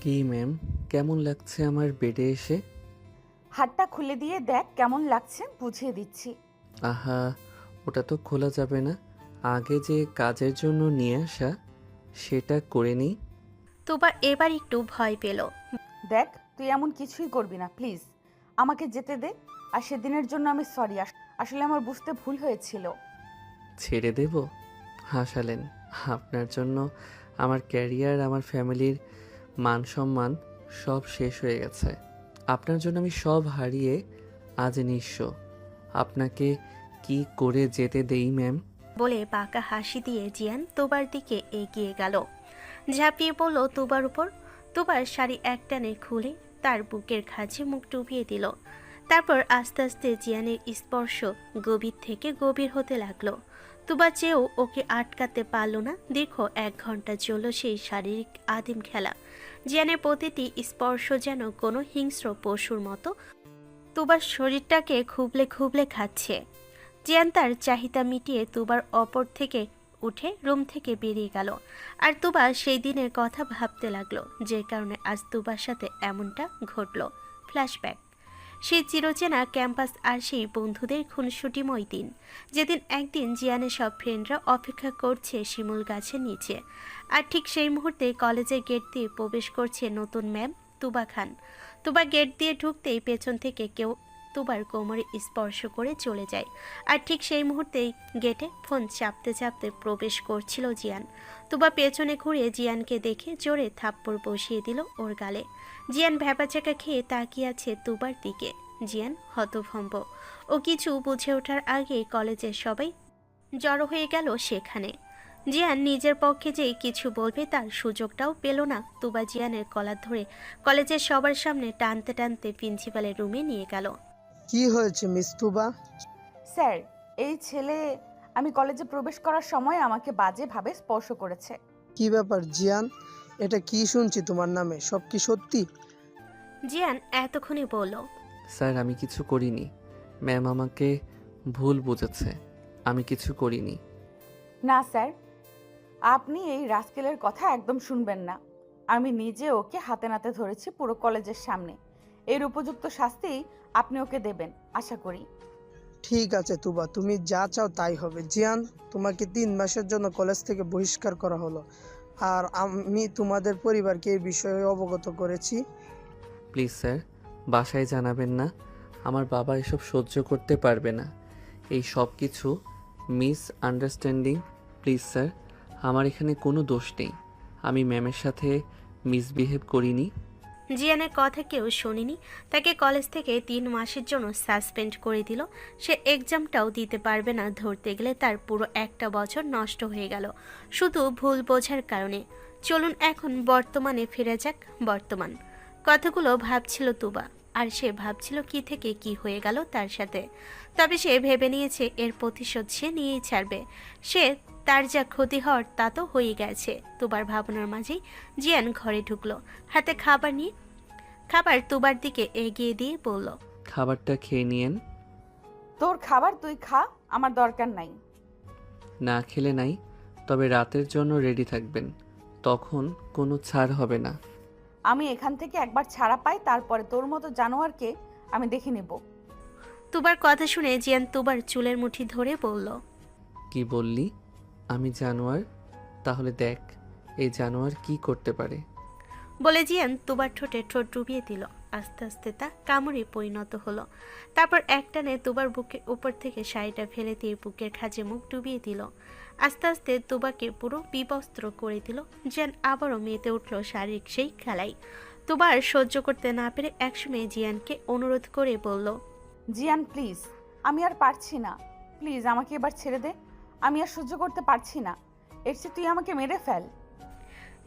কি ম্যাম, কেমন লাগছে আমার বেডে এসে? হাতটা খুলে দিয়ে দেখ কেমন লাগছে, বুঝিয়ে দিচ্ছি। আহা, ওটা তো খোলা যাবে না। আগে যে কাজের জন্য নিয়ে আসা, সেটা করে নিই। তোবা এবার একটু ভয় পেল। দেখ, তুই এমন কিছুই করবি না, প্লিজ। আমাকে যেতে দে। আর সেদিনের জন্য আমি সরি। আসলে আমার বুঝতে ভুল হয়েছিল। ছেড়ে দেব? হাসালেন। আপনার জন্য আমার ক্যারিয়ার, আমার ফ্যামিলির মান সম্মান সব শেষ হয়ে গেছে। আপনার জন্য আমি সব হারিয়ে আজ নিঃস্ব। আপনাকে কি করে যেতে দেই ম্যাম? বলে বাঁকা হাসি দিয়ে জিয়ান তোবার দিকে এগিয়ে গেল, ঝাঁপিয়ে পড়ল তোবার উপর। তোবার শাড়ি একটানে খুলে তার বুকের খাঁজে মুখ ডুবিয়ে দিল। তারপর আস্তে আস্তে জিয়ানের স্পর্শ গভীর থেকে গভীর হতে লাগলো। তুবা চেয়েও ওকে আটকাতে পারল না। দীর্ঘ 1 ঘন্টা চলল সেই শারীরিক আদিম খেলা। জিয়ানের প্রতিটি স্পর্শ যেন কোনো হিংস্র পশুর মতো তুবার শরীরটাকে খুবলে খুবলে খাচ্ছে। জিয়ান তার চাহিদা মিটিয়ে তুবার অপর থেকে উঠে রুম থেকে বেরিয়ে গেল। আর তুবা সেই দিনের কথা ভাবতে লাগলো, যে কারণে আজ তুবার সাথে এমনটা ঘটল। ফ্ল্যাশব্যাক। সেই চিরচেনা ক্যাম্পাস আর সেই বন্ধুদের খুনসুটিময় দিন, যেদিন একদিন জিয়ানের সব ফ্রেন্ডরা অপেক্ষা করছে শিমুল গাছের নিচে। আর ঠিক সেই মুহূর্তে কলেজের গেট দিয়ে প্রবেশ করছে নতুন ম্যাম তুবা খান। তুবা গেট দিয়ে ঢুকতেই পেছন থেকে কেউ তুবার কোমরে স্পর্শ করে চলে যায়। আর ঠিক সেই মুহূর্তেই গেটে ফোন চাপতে চাপতে প্রবেশ করছিল জিয়ান। তুবা পেছনে ঘুরে জিয়ানকে দেখে জোরে থাপ্পড় বসিয়ে দিল ওর গালে। জিয়ান ভ্যাপাচাকা খেয়ে তাকিয়ে আছে তুবার দিকে। জিয়ান হতভম্ব। ও কিছু বুঝে ওঠার আগেই কলেজের সবাই জড়ো হয়ে গেল সেখানে। জিয়ান নিজের পক্ষে যে কিছু বলবে তার সুযোগটাও পেল না। তুবা জিয়ানের কলার ধরে কলেজের সবার সামনে টানতে টানতে প্রিন্সিপালের রুমে নিয়ে গেল। কি হয়েছে মিস তুবা? স্যার, এই ছেলে আমি কলেজে প্রবেশ করার সময় আমাকে বাজেভাবে স্পর্শ করেছে। কি ব্যাপার জিয়ান? এটা কি শুনছি তোমার নামে? সব কি সত্যি? জিয়ান এতক্ষণে বলল, স্যার, আমি কিছু করিনি। ম্যাম আমাকে ভুল বুঝেছে। আমি কিছু করিনি। না স্যার, আপনি এই রাস্কেলের কথা একদম শুনবেন না। আমি নিজে ওকে হাতে নাতে ধরেছি পুরো কলেজের সামনে। এর উপযুক্ত শাস্তি আপনি ওকে দেবেন আশা করি। ঠিক আছে তুবা, তুমি যা চাও তাই হবে। জিয়ান, তোমাকে 3 মাসের জন্য কলেজ থেকে বহিষ্কার করা হলো। আর আমি তোমাদের পরিবারকে এই বিষয়ে অবগত করেছি। প্লিজ স্যার, বাসায় জানাবেন না। আমার বাবা এসব সহ্য করতে পারবে না। এই সব কিছু মিস আন্ডারস্ট্যান্ডিং। প্লিজ স্যার, আমার এখানে কোনো দোষ নেই। আমি ম্যামের সাথে মিসবিহেভ করিনি। জিয়ানের কথা কেউ শোনেনি। তাকে কলেজ থেকে 3 মাসের জন্য সাসপেন্ড করে দিল। সে এক্সামটাও দিতে পারবে না। ধরতে গেলে তার পুরো একটা বছর নষ্ট হয়ে গেল শুধু ভুল বোঝার কারণে। চলুন এখন বর্তমানে ফিরে যাক। বর্তমান কথাগুলো ভাবছিল তুবা। আর সে ভাবছিল কি থেকে কি হয়ে গেল তার সাথে। তবে সে ভেবে নিয়েছে এর প্রতিশোধ সে নিয়েই ছাড়বে। সে তার যা ক্ষতি হওয়ার তা তো হয়ে গেছে। তুবার ভাবনার মাঝেই জিয়ান ঘরে ঢুকলো, হাতে খাবার নিয়ে। খাবার তুবার দিকে এগিয়ে দিয়ে বলল, খাবারটা খেয়ে নিয়েন। তোর খাবার তুই খা, আমার দরকার নাই। না খেলে নাই, তবে রাতের জন্য রেডি থাকবেন। তখন কোনো ছাড় হবে না। আমি এখান থেকে একবার ছাড়া পাই, তারপরে তোর মতো জানোয়ারকে আমি দেখে নেব। তুবার কথা শুনে জিয়ান তুবার চুলের মুঠি ধরে বলল, কি বললি? আমি জানোয়ার? তাহলে দেখ এই জানোয়ার কি করতে পারে। বলে জিয়ান তুবার ঠোঁটে ঠোঁট ডুবিয়ে দিল। আস্তে আস্তে তা কামড়ে পরিণত হলো। তারপর একটানে তুবার বুকের উপর থেকে শাড়িটা ফেলে দিয়ে বুকের খাঁজে মুখ ডুবিয়ে দিল। আস্তে আস্তে তুবাকে পুরো বিবস্ত্র করে দিল। জিয়ান আবারও মেতে উঠল শারীরিক সেই খেলাই। তুবার সহ্য করতে না পেরে একসময় জিয়ানকে অনুরোধ করে বলল, জিয়ান প্লিজ, আমি আর পারছি না। প্লিজ আমাকে এবার ছেড়ে দে। আমি আর সহ্য করতে পারছি না। এর চেয়ে তুই আমাকে মেরে ফেল।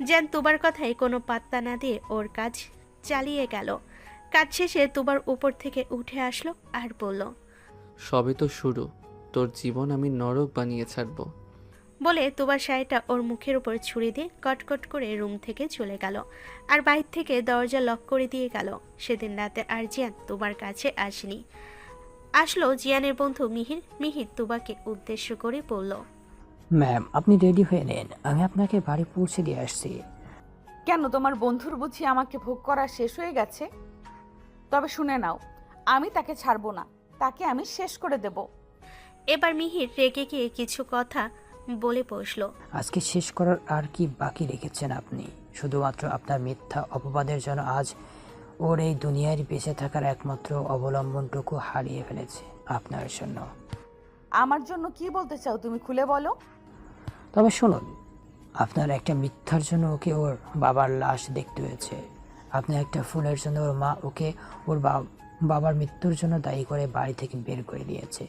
জিয়ান তুবার কথায় কোনো পাত্তা না দিয়ে ওর কাজ চালিয়ে গেল। কাজ শেষে তুবার উপর থেকে উঠে আসলো আর বলল, সবে তো শুরু, তোর জীবন আমি নরক বানিয়ে ছাড়বো। বলে তুবার শাড়িটা ওর মুখের উপর ছুঁড়ে দিয়ে কটকট করে রুম থেকে চলে গেল। আর বাইর থেকে দরজা লক করে দিয়ে গেল। সেদিন রাতে আর জিয়ান তুবার কাছে আসেনি। আসলো জিয়ানের বন্ধু মিহির। মিহির তুবাকে উদ্দেশ্য করে বলল, ম্যাম, আপনি রেডি হয়ে নিন, আমি আপনাকে বাড়ি পৌঁছে দিয়ে আসছি। কেন তোমার বন্ধুর বুঝি আমাকে ভোগ করা শেষ হয়ে গেছে? তবে শুনে নাও, আমি তাকে ছাড়বো না, তাকে আমি শেষ করে দেব। এবার মিহির রেগে গিয়ে কিছু কথা বলে বসলো। আজকে শেষ করার আর কি বাকি রেখেছেন আপনি? শুধুমাত্র আপনার মিথ্যা অপবাদের জন্য আজ ওর এই দুনিয়ার বেঁচে থাকার একমাত্র অবলম্বনটুকু হারিয়ে ফেলেছে আপনার জন্য। আমার জন্য কি বলতে চাও তুমি খুলে বলো। তবে শুনুন, আপনার একটা মিথ্যার জন্য ওকে ওর বাবার লাশ দেখতে হয়েছে। আপনার একটা ফুলের জন্য ওর মা ওকে ওর বাবার মৃত্যুর জন্য দায়ী করে বাড়ি থেকে বের করে দিয়েছে।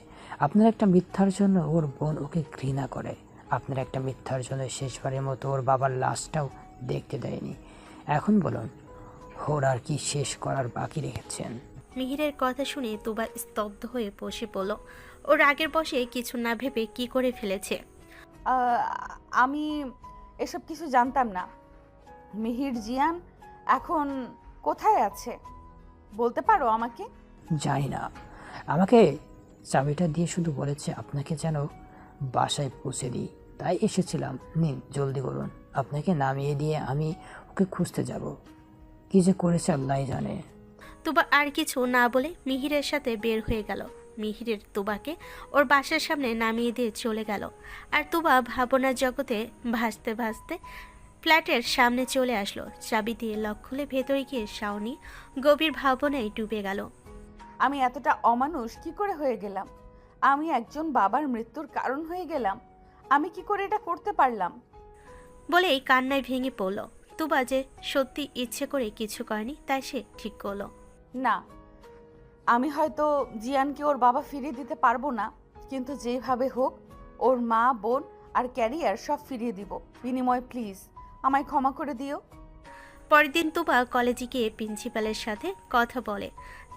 আপনার একটা মিথ্যার জন্য ওর বোন ওকে ঘৃণা করে। আপনার একটা মিথ্যার জন্য শেষবারের মতো ওর বাবার লাশটাও দেখতে দেয়নি। এখন বলুন, ওর আর কি শেষ করার বাকি রেখেছেন? মিহিরের কথা শুনে তুবা স্তব্ধ হয়ে বসে পড়ল। ওর আগের বসে কিছু না ভেবে কি করে ফেলেছে। আমি এসব কিছু জানতাম না। মিহির জিয়ান এখন কোথায় আছে বলতে পারো আমাকে? জানি না, আমাকে চাবিটা দিয়ে শুধু বলেছে আপনাকে যেন বাসায় পৌঁছে দিই, তাই এসেছিলাম। নিন, জলদি করুন, আপনাকে নামিয়ে দিয়ে আমি ওকে খুঁজতে যাব। কি যে করেছে আল্লাহই জানে। তুবা আর কিছু না বলে মিহিরের সাথে বের হয়ে গেল। মিহিরের তুবাকে ওর বাসার সামনে নামিয়ে দিয়ে চলে গেল। আর তুবা ভাবনার জগতে ভাসতে ভাসতে ফ্ল্যাটের সামনে চলে আসলো। চাবি দিয়ে লক খুলে ভেতরে গিয়ে শাওনি গভীর ভাবনায় ডুবে গেল। আমি এতটা অমানুষ কি করে হয়ে গেলাম? আমি একজন বাবার মৃত্যুর কারণ হয়ে গেলাম। আমি কি করে এটা করতে পারলাম? বলেই কান্নায় ভেঙে পড়ল। তুবা যে সত্যি ইচ্ছে করে কিছু করেনি তাই সে ঠিক করলো। না, আমি হয়তো জিয়ানকে ওর বাবা ফিরিয়ে দিতে পারবো না, কিন্তু যেভাবে হোক ওর মা, বোন আর ক্যারিয়ার সব ফিরিয়ে দিব। বিনিময় প্লিজ আমায় ক্ষমা করে দিও। পরের দিন তুবা কলেজে গিয়ে প্রিন্সিপালের সাথে কথা বলে।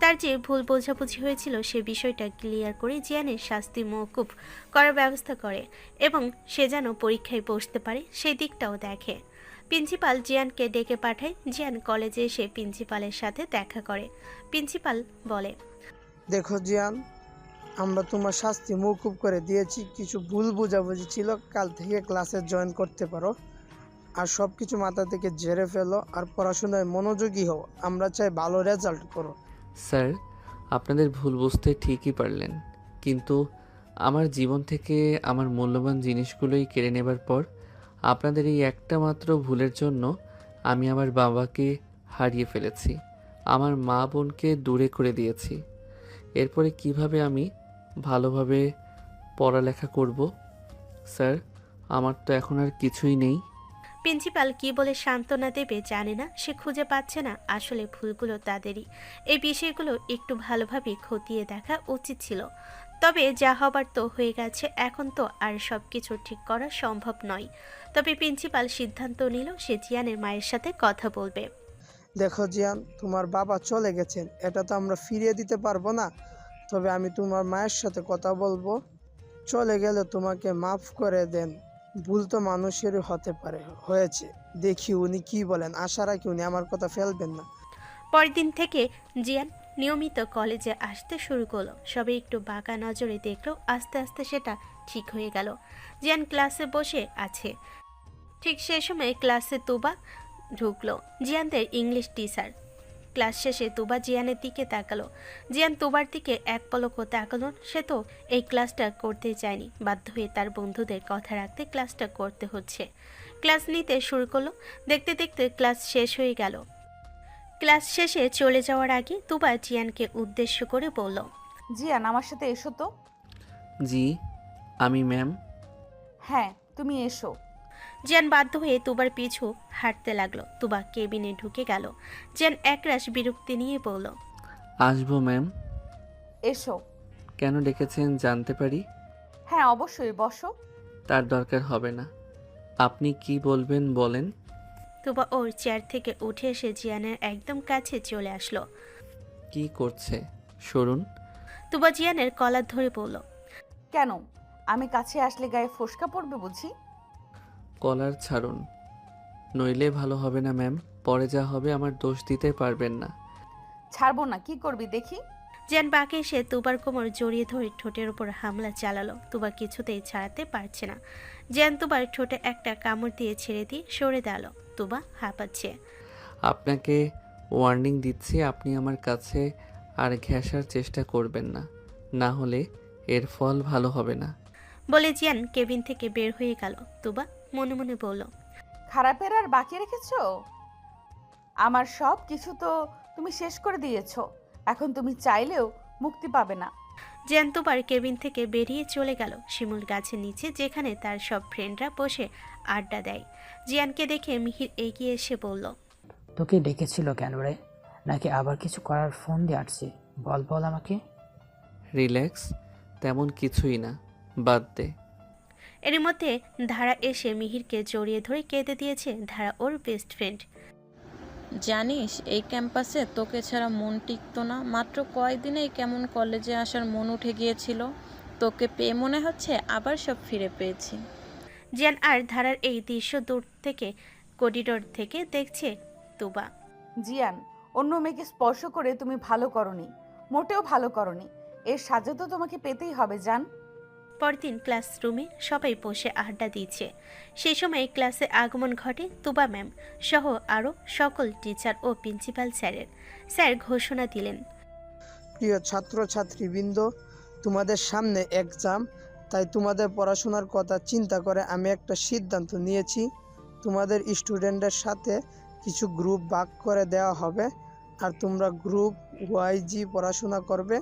তার যে ভুল বোঝাবুঝি হয়েছিল সে বিষয়টা ক্লিয়ার করে জিয়ানের শাস্তি মওকুফ করার ব্যবস্থা করে এবং সে যেন পরীক্ষায় বসতে পারে সেই দিকটাও দেখে। প্রিন্সিপাল জিয়ানকে ডেকে পাঠায়। জিয়ান কলেজে এসে প্রিন্সিপালের সাথে দেখা করে। প্রিন্সিপাল বলে, দেখো জিয়ান, আমরা তোমার শাস্তি মওকুফ করে দিয়েছি। কিছু ভুল বোঝাবুঝি ছিল, কাল থেকে ক্লাসে জয়েন করতে পারো। আর সব কিছু মাথা থেকে ঝেড়ে ফেলো আর পড়াশোনায় মনোযোগী হও। আমরা চাই ভালো রেজাল্ট করো। স্যার, আপনাদের ভুল বুঝতে ঠিকই পারলেন, কিন্তু আমার জীবন থেকে আমার মূল্যবান জিনিসগুলোই কেড়ে নেবার পর আপনাদের এই একটা মাত্র ভুলের জন্য আমি আমার বাবাকে হারিয়ে ফেলেছি, আমার মা বোনকে দূরে করে দিয়েছি। এরপরে কিভাবে আমি ভালোভাবে পড়ালেখা করব? স্যার, আমার তো এখন আর কিছুই নেই। প্রিন্সিপাল কি বলে সান্ত্বনা দেবে জানে না। সে খুঁজে পাচ্ছে না আসলে ভুলগুলো তাদেরই। এই বিষয়গুলো একটু ভালোভাবে খতিয়ে দেখা উচিত ছিল। তবে যা হবার তো হয়ে গেছে, এখন তো আর সব কিছু ঠিক করা সম্ভব নয়। তবে প্রিন্সিপাল সিদ্ধান্ত নিল সে জিয়ানের মায়ের সাথে কথা বলবে। দেখো জিয়ান, তোমার বাবা চলে গেছেন, এটা তো আমরা ফিরিয়ে দিতে পারবো না। তবে আমি তোমার মায়ের সাথে কথা বলবো। চলে গেলে তোমাকে মাফ করে দেন। ভুল তো মানুষেরই হতে পারে, হয়েছে। দেখি উনি কি বলেন, আশা রাখি উনি আমার কথা ফেলবেন না। পরের দিন থেকে জিয়ান নিয়মিত কলেজে আসতে শুরু করলো। সবে একটু বাঁকা নজরে দেখলো, আস্তে আস্তে সেটা ঠিক হয়ে গেল। জিয়ান ক্লাসে বসে আছে। ঠিক সেই সময় ক্লাসে তুবা ঢুকলো, জিয়ানদের ইংলিশ টিচার। ক্লাস শেষে তুবা জিয়ানের দিকে তাকালো। জিয়ান তুবার দিকে এক পলকও তাকালো। সে তো এই ক্লাসটা করতে চায়নি, বাধ্য হয়ে তার বন্ধুদের কথা রাখতে ক্লাসটা করতে হচ্ছে। ক্লাস নিতে শুরু করলো। দেখতে দেখতে ক্লাস শেষ হয়ে গেল। ক্লাস শেষে চলে যাওয়ার আগে তুবা জিয়ানকে উদ্দেশ্য করে বলল, জিয়ান, আমার সাথে এসো তো। জি, আমি ম্যাম। হ্যাঁ, তুমি এসো। জিয়ান বাধ্য হয়ে তুবার পিছু হাঁটতে লাগলো। তুবা কেবিনে ঢুকে গেল। জিয়ান একরাশ বিরক্তি নিয়ে বলল, আসবো ম্যাম। এসো। কেন ডেকেছেন জানতে পারি? হ্যাঁ, অবশ্যই, বসো। তার দরকার হবে না, আপনি কি বলবেন বলেন। তুবা ওর চেয়ার থেকে উঠে এসে জিয়ানের একদম কাছে চলে আসলো। কি করছে সরুন। তুবা জিয়ানের কলার ধরে বলল, কেন? আমি কাছে আসলে গায়ে ফোসকা পড়বে বুঝি? কলার ছাড়ুন, নইলে ভালো হবে না ম্যাম। পরে যা হবে আমার দোষ দিতে পারবেন না। ছাড়বো না, কি করবি দেখি। জিয়ান বাঁকে এসে তুবার কোমর জড়িয়ে ধরে ঠোঁটের উপর হামলা চালালো। তুবা কিছুতেই ছাড়াতে পারছে না। জিয়ান তুবার ঠোঁটে একটা কামড় দিয়ে ছেড়ে দিয়ে সরে দাঁড়ালো। তুবা হাঁপাচ্ছে। আপনাকে ওয়ার্নিং দিচ্ছি, আপনি আমার কাছে আর ঘেঁষার চেষ্টা করবেন না, না হলে এর ফল ভালো হবে না। বলে জিয়ান কেবিন থেকে বের হয়ে গেল। তুবা মনে মনে বলল, খারাপের আর বাকি রেখেছো? আমার সব কিছু তো তুমি শেষ করে দিয়েছো, এখন তুমি চাইলেও মুক্তি পাবে না। জিয়ান তুবার কেবিন থেকে বেরিয়ে চলে গেল শিমুল গাছের নিচে, যেখানে তার সব ফ্রেন্ডরা বসে আড্ডা দেয়। জিয়ানকে দেখে মিহির এগিয়ে এসে বলল, তোকে ডেকেছিল কেন রে? নাকি আবার কিছু করার ফোন দিয়ে আসছে? বল বল আমাকে। রিল্যাক্স, তেমন কিছুই না, বাদ দে। এর মধ্যে ধারা এসে মিহিরকে জড়িয়ে ধরে কেঁদে দিয়েছে। ধারা ওর বেস্ট ফ্রেন্ড। জানিস এই ক্যাম্পাসে তোকে ছাড়া মন টিকতো না। মাত্র কয়েকদিনেই কেমন কলেজে আসার মন উঠে গিয়েছিল। তোকে পেয়ে মনে হচ্ছে আবার সব ফিরে পেয়েছি। জিয়ান আর ধারার এই দৃশ্য দূর থেকে করিডোর থেকে দেখছে তুবা। জিয়ান, অন্য মেয়েকে স্পর্শ করে তুমি ভালো করনি, মোটেও ভালো করনি। এর সাজা তো তোমাকে পেতেই হবে জান। পরদিন ক্লাসরুমে সবাই বসে আড্ডা দিচ্ছে। সেই সময় ক্লাসে আগমন ঘটে তুবা ম্যাম সহ আরও সকল টিচার ও প্রিন্সিপাল স্যারের। স্যার ঘোষণা দিলেন, প্রিয় ছাত্রছাত্রীবৃন্দ, তোমাদের সামনে এক্সাম, তাই তোমাদের পড়াশোনার কথা চিন্তা করে আমি একটা সিদ্ধান্ত নিয়েছি। তোমাদের স্টুডেন্টদের সাথে কিছু গ্রুপ ভাগ করে দেওয়া হবে, আর তোমরা গ্রুপ ওয়াইজি পড়াশোনা করবে।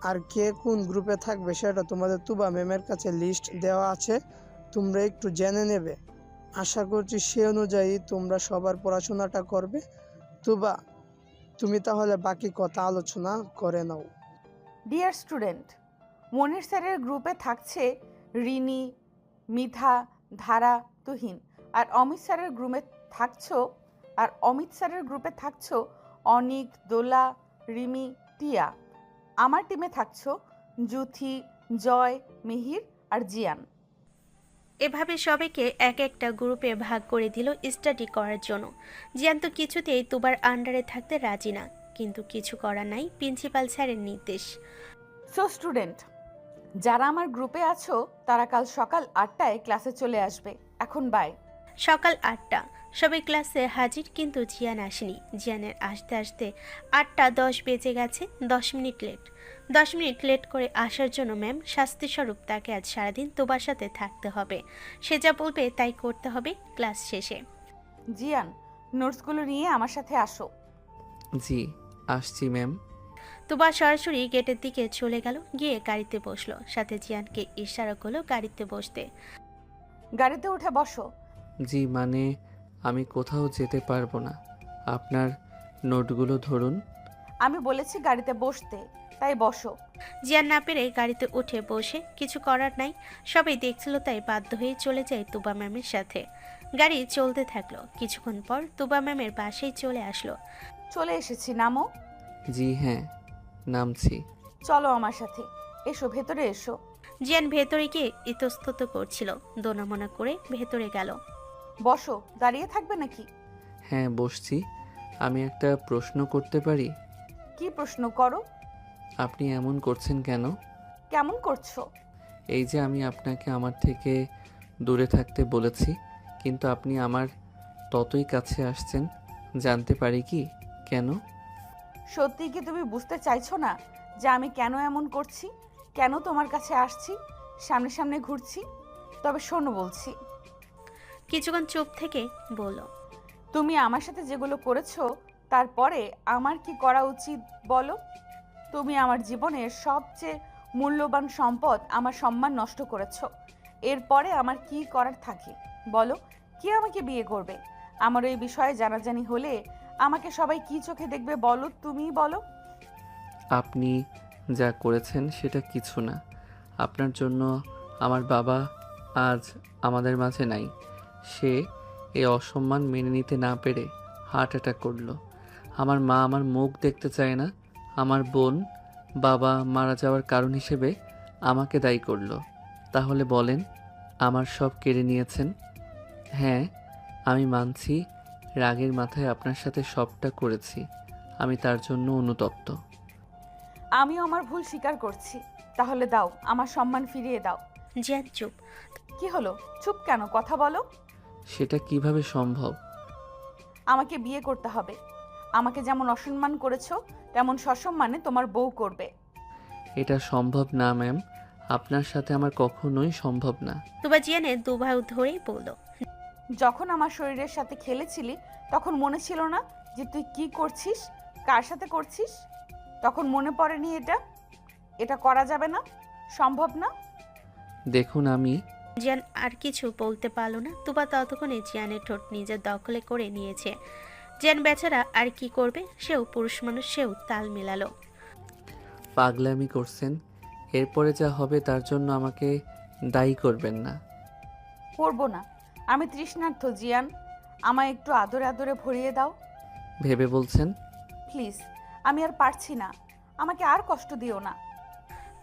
আর কে কোন গ্রুপে থাকবে সেটা তোমাদের তুবা ম্যামের কাছে লিস্ট দেওয়া আছে, তোমরা একটু জেনে নেবে। আশা করছি সে অনুযায়ী তোমরা সবার পড়াশোনাটা করবে। তুবা, তুমি তাহলে বাকি কথা আলোচনা করে নাও। ডিয়ার স্টুডেন্ট, মনির স্যারের গ্রুপে থাকছে রিনি, মিথা, ধারা, তুহিন। আর অমিত স্যারের গ্রুপে থাকছো অনিক, দোলা, রিমি, টিয়া। আমার টিমে থাকছো জুথি, জয়, মিহির আর জিয়ান। এভাবে সবাইকে এক একটা গ্রুপে ভাগ করে দিল স্টাডি করার জন্য। জিয়ান তো কিছুতেই তুবার আন্ডারে থাকতে রাজি না, কিন্তু কিছু করার নাই, প্রিন্সিপাল স্যারের নির্দেশ। সো স্টুডেন্ট, যারা আমার গ্রুপে আছো তারা কাল সকাল 8টায় ক্লাসে চলে আসবে। এখন বাই। সকাল 8টা, সবাই ক্লাসে হাজির, কিন্তু জিয়ান আসেনি। জিয়ানের আসতে আসতে 8টা 10 বেজে গেছে, 10 মিনিট লেট। 10 মিনিট লেট করে আসার জন্য ম্যাম শাস্তিস্বরূপ তাকে আজ সারাদিন তোবার সাথে থাকতে হবে। সে যা বলবে তাই করতে হবে ক্লাস শেষে। জিয়ান, নোটসগুলো নিয়ে আমার সাথে আসো। জি, আসছি ম্যাম। তোবা সরাসরি গেটের দিকে চলে গেল, গিয়ে গাড়িতে বসলো। সাথে জিয়ানকে ইশারা করলো গাড়িতে বসতে। গাড়িতে উঠে বসো। জি মানে আমি কোথাও যেতে পারবো না, আপনার নোটগুলো ধরুন। আমি বলেছি গাড়িতে বসতে, তাই বসো। জিয়ান না পেরে গাড়িতে উঠে বসে, কিছু করার নাই, সবাই দেখছিল তাই বাধ্য হয়ে চলে যায় তুবা ম্যামের সাথে। গাড়ি চলতে থাকলো। কিছুক্ষণ পর তুবা ম্যামের বাসায় চলে আসলো। চলে এসেছি, নামো। জি হ্যাঁ, নামছি। চলো আমার সাথে, এসো ভেতরে এসো। জিয়ান ভেতরে গিয়ে ইতস্তত করছিল, দোনামোনা করে ভেতরে গেল। বসো, দাঁড়িয়ে থাকবে নাকি? হ্যাঁ বসছি। আমি একটা প্রশ্ন করতে পারি? কি প্রশ্ন করো। আপনি এমন করছেন কেন? কেমন করছো? এই যে আমি আপনাকে আমার থেকে দূরে থাকতে বলেছি, কিন্তু আপনি আমার ততই কাছে আসছেন, জানতে পারি কি কেন? সত্যি কি তুমি বুঝতে চাইছো না যে আমি কেন এমন করছি, কেন তোমার কাছে আসছি, সামনে সামনে ঘুরছি? তবে শোনো বলছি। কিছুক্ষণ চুপ থেকে বলল, তুমি আমার সাথে যেগুলো করেছো তারপরে আমার কি করা উচিত বলো? তুমি আমার জীবনের সবচেয়ে মূল্যবান সম্পদ, আমার সম্মান নষ্ট করেছো। এরপরে আমার কি করার থাকে বলো? কে আমাকে বিয়ে করবে? আমার এই বিষয়ে জানাজানি হলে আমাকে সবাই কি চোখে দেখবে বলো? তুমিই বলো। আপনি যা করেছেন সেটা কিছু না। আপনার জন্য আমার বাবা আজ আমাদের মাঝে নাই। সে এই অসম্মান মেনে নিতে না পেরে হার্ট অ্যাটাক করলো। আমার মা আমার মুখ দেখতে চায় না। আমার বোন বাবা মারা যাওয়ার কারণ হিসেবে আমাকে দায়ী করলো। তাহলে বলেন, আমার সব কেড়ে নিয়েছেন। হ্যাঁ, আমি মানছি, রাগের মাথায় আপনার সাথে সবটা করেছি। আমি তার জন্য অনুতপ্ত। আমিও আমার ভুল স্বীকার করছি। তাহলে দাও, আমার সম্মান ফিরিয়ে দাও। জিয়ান চুপ। কি হলো, চুপ কেন? কথা বলো। সেটা কিভাবে সম্ভব? আমাকে বিয়ে করতে হবে। আমাকে যেমন অসম্মান করেছো তেমন সসম্মানে তোমার বউ করবে। এটা সম্ভব না ম্যাম, আপনার সাথে আমার কখনোই সম্ভব না। তুবা জিয়ানের দুবাহু ধরেই বলল, যখন আমার শরীরের সাথে খেলেছিলি তখন মনে ছিল না যে তুই কি করছিস, কার সাথে করছিস? তখন মনে পড়েনি এটা? এটা করা যাবে না, সম্ভব না। দেখুন আমি জিয়ান আর কিছু বলতে পারল না। তুবা ততক্ষণে জিয়ানের ঠোঁট নিজের দখলে করে নিয়েছে। জিয়ান বেচারা আর কি করবে, সেও পুরুষ মানুষ, সেও তাল মেলালো। পাগলামি করছেন, এরপরে যা হবে তার জন্য আমাকে দায়ী করবেন না। করবো না, আমি তৃষ্ণার্ত জিয়ান, আমায় একটু আদরে আদরে ভরিয়ে দাও ভেবে বলছেন? প্লিজ। আমি আর পারছি না, আমাকে আর কষ্ট দিও না।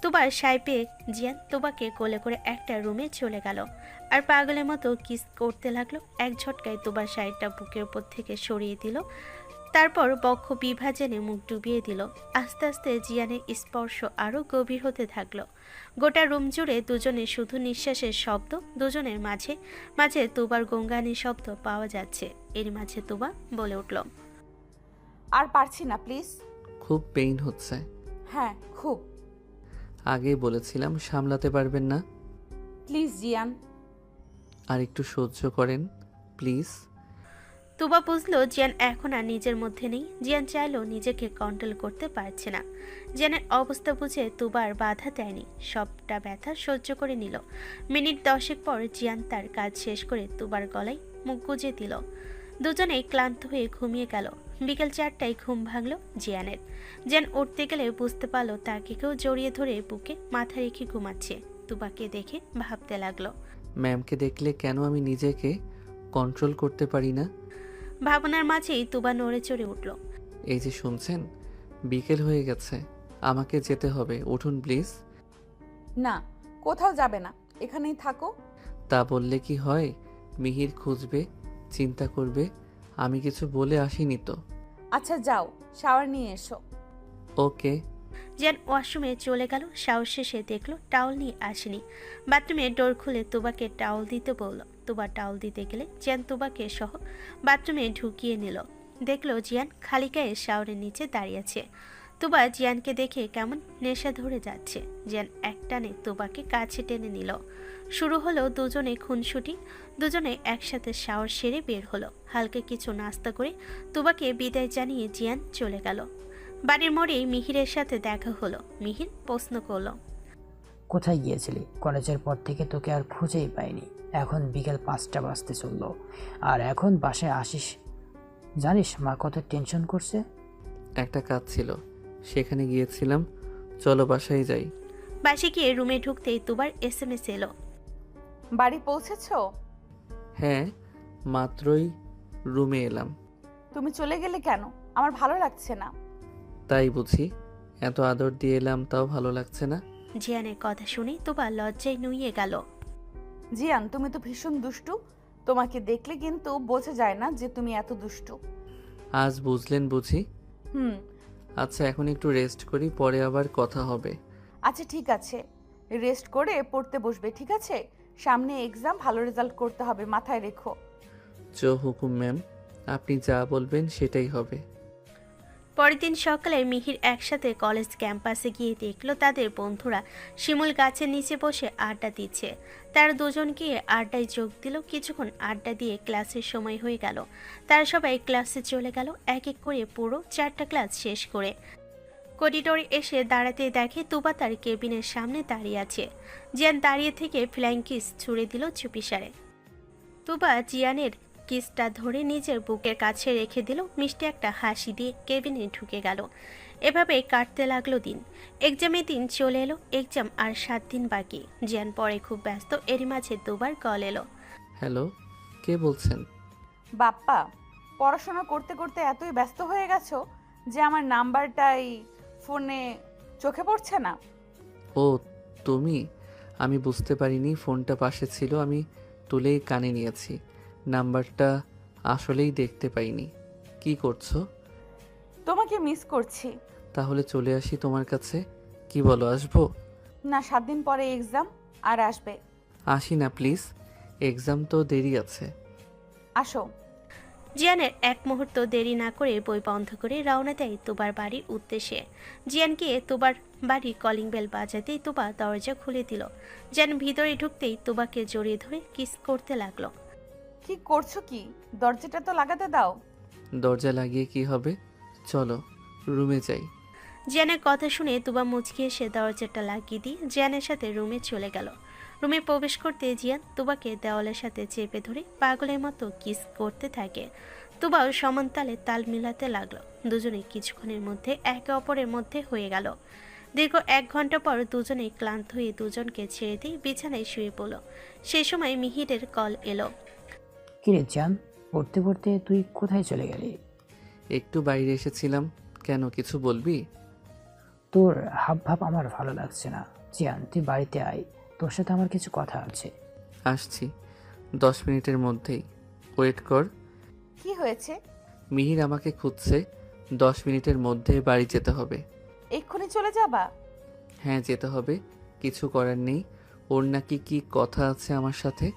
তুবার সাই পেয়ে জিয়ান তুবাকে কোলে করে একটা রুমে চলে গেল আর পাগলের মতো কিস করতে লাগলো। এক ঝটকায় তুবার শাড়িটা বুকের উপর থেকে সরিয়ে দিল, তারপর বক্ষ বিভাজনে মুখ ডুবিয়ে দিল। আস্তে আস্তে জিয়ানের স্পর্শ আরও গভীর হতে থাকলো। গোটা রুম জুড়ে দুজনের শুধু নিঃশ্বাসের শব্দ, দুজনের মাঝে মাঝে তুবার গঙ্গানির শব্দ পাওয়া যাচ্ছে। এর মাঝে তুবা বলে উঠল, আর পারছি না প্লিজ। খুব পেইন হচ্ছে। হ্যাঁ খুব। আগেই বলেছিলাম সামলাতে পারবেন না। প্লিজ জিয়ান। আর একটু সহ্য করেন প্লিজ। তুবা বুঝলো জিয়ান এখন আর নিজের মধ্যে নেই। জিয়ান চাইলেও নিজেকে কন্ট্রোল করতে পারছে না। জিয়ানের অবস্থা বুঝে তুবা আর বাধা দেয়নি, সবটা ব্যথা সহ্য করে নিল। মিনিট 10 পর জিয়ান তার কাজ শেষ করে তুবার গলায় মুখ গুজে দিল। দুজনেই ক্লান্ত হয়ে ঘুমিয়ে গেল। বিকেল 4টায় ঘুম ভাঙল জিয়ানের। জিয়ান উঠতে গেলে বুঝতে পারলো তাকে কেউ জড়িয়ে ধরে বুকে মাথা রেখে ঘুমাচ্ছে। তুবাকে দেখে ভাবতে লাগলো, ম্যামকে দেখলে কেন আমি নিজেকে কন্ট্রোল করতে পারি না? ভাবনার মাঝেই তুবা নড়ে চড়ে উঠল। এই যে শুনছেন, বিকেল হয়ে গেছে, আমাকে যেতে হবে, উঠুন প্লিজ। না, কোথাও যাবে না, এখানেই থাকো। তা বললে কি হয়? মিহির খুঁজবে, চিন্তা করবে, আমি কিছু বলে আসিনি তো। আচ্ছা যাও, শাওয়ার নিয়ে এসো। ওকে। জিয়ান ওয়াশরুমে চলে গেল। শাওয়ার শেষে দেখলো টাওয়াল নিয়ে আসেনি। বাথরুমে ডোর খুলে তুবাকে টাওয়াল দিতে বলল। তুবা টাওয়াল দিতে গেলে জিয়ান তুবাকে সহ বাথরুমে ঢুকিয়ে নিল। দেখলো জিয়ান খালি গায়ে শাওয়ারের নিচে দাঁড়িয়ে আছে। তুবা জিয়ানকে দেখে কেমন নেশা ধরে যাচ্ছে। জিয়ান একটানে তুবাকে কাছে টেনে নিল। শুরু হলো দুজনে খুনসুটি। দুজনে একসাথে শাওয়ার সেরে বের হলো। হালকা কিছু নাস্তা করে তুবাকে বিদায় জানিয়ে জিয়ান চলে গেল। বাড়ির মোড়েই মিহিরের সাথে দেখা হলো। মিহির প্রশ্ন করলো, কোথায় গিয়েছিলি? কলেজের পর থেকে তোকে আর খুঁজেই পাইনি। এখন বিকেল 5টা বাজতে চললো আর এখন বাসায় আসিস? জানিস মা কত টেনশন করছে? একটা কাজ ছিল, সেখানে গিয়েছিলাম, চলো বাসায় যাই। বাসে গিয়ে রুমে ঢুকতেই তুবার SMS এলো। বাড়ি পৌঁছেছো? হ্যাঁ, মাত্রই রুমে এলাম। তুমি চলে গেলে কেন? আমার ভালো লাগছে না। তাই বুঝি? এত আদর দিয়ে এলাম তাও ভালো লাগছে না? জিয়ানের কথা শুনে তুবা লজ্জায় নুইয়ে গেল। জিয়ান, তুমি তো ভীষণ দুষ্টু। তোমাকে দেখলে কিন্তু বোঝা যায় না যে তুমি এত দুষ্টু। আজ বুঝলেন বুঝি? হুম। আচ্ছা এখন একটু রেস্ট করি, পরে আবার কথা হবে। আচ্ছা ঠিক আছে, রেস্ট করে পড়তে বসবে, ঠিক আছে? সামনে এক্সাম, ভালো রেজাল্ট করতে হবে, মাথায় রেখো। জো হুকুম ম্যাম, আপনি যা বলবেন সেটাই হবে। পরের দিন সকালে মিহির একসাথে কলেজ ক্যাম্পাসে গিয়ে দেখলো তাদের বন্ধুরা শিমুল গাছের নিচে বসে আড্ডা দিচ্ছে। তারা দুজন গিয়ে আড্ডায় যোগ দিল। কিছুক্ষণ আড্ডা দিয়ে ক্লাসের সময় হয়ে গেল। তারা সবাই ক্লাসে চলে গেল, এক এক করে পুরো 4টা ক্লাস শেষ করে। করিডোরে এসে দাঁড়াতে দেখে তুবা তার কেবিনের সামনে দাঁড়িয়ে আছে। জিয়ান দাঁড়িয়ে থেকে ফ্লাইং কিস ছুড়ে দিল চুপিসারে। তুবা জিয়ানের কিসটা ধরে নিজের বুকের কাছে রেখে দিল। মিষ্টি একটা হাসি দিয়ে কেবিনে ঢুকে গেল। এভাবে কাটতে লাগলো দিন। এক্সামের দিন চলে এলো। এক্সাম আর 7 দিন বাকি। জিয়ান পরে খুব ব্যস্ত। এরই মাঝে দুবার কল এলো। হ্যালো, কে বলছেন? বাপ্পা, পড়াশোনা করতে করতে এতই ব্যস্ত হয়ে গেছো যে আমার নাম্বারটাই ফোনে চোখে পড়ছে না। ও তুমি? আমি বুঝতে পারিনি, ফোনটা পাশে ছিল, আমি তুলেই কানে নিয়েছি। নাম্বারটা আসলেই দেখতে পাইনি। কি করছো? তোমাকে মিস করছি। তাহলে চলে আসি তোমার কাছে, কি বলো, আসবো? না, 7 দিন পরে এক্সাম, আর আসবে। আসি না প্লিজ, এক্সাম তো দেরি আছে। আসো। জিয়ানের এক মুহূর্ত দেরি না করে বই বন্ধ করে রওনা দেয় তুবার বাড়ির উদ্দেশ্যে। জিয়ান গিয়ে তুবার বাড়ির কলিং বেল বাজাতেই তুবা দরজা খুলে দিল। জিয়ান ভিতরে ঢুকতেই তুবাকে জড়িয়ে ধরে কিস করতে লাগলো। কি করছো কি? দরজাটা তো লাগাতে দাও। দরজা লাগিয়ে কি হবে? চলো রুমে যাই। জিয়ানের কথা শুনে তুবা মুচকি এসে দরজাটা লাগিয়ে দিয়ে জিয়ানের সাথে রুমে চলে গেল। রুমে প্রবেশ করতে জিয়ান তুবাকে দেওয়ালের সাথে চেপে ধরে পাগলের মতো কিস করতে থাকে। তুবাও সমান তালে তাল মিলাতে লাগলো। দুজনে কিছুক্ষণের মধ্যে একে অপরের মধ্যে হয়ে গেল। দীর্ঘ 1 ঘন্টা পর দুজনেই ক্লান্ত হয়ে দুজনকে ছেড়ে দিয়ে বিছানায় শুয়ে পড়ল। সেই সময় মিহিরের কল এলো। কিরে জিয়ান, পড়তে পড়তে তুই কোথায় চলে গেলি? একটু বাইরে এসেছিলাম। কেন, কিছু বলবি? তোর হাব ভাব আমার ভালো লাগছে না। জিয়ান, তুই বাড়িতে আয়, তোর সাথে আমার কিছু কথা আছে। আসছি 10 মিনিটের মধ্যেই, ওয়েট কর। কি হয়েছে? মিহির আমাকে খুঁজছে, 10 মিনিটের মধ্যে বাড়ি যেতে হবে। এক্ষুনি চলে যাবা? হ্যাঁ যেতে হবে, কিছু করার নেই। ওর নাকি কি কথা আছে আমার সাথে।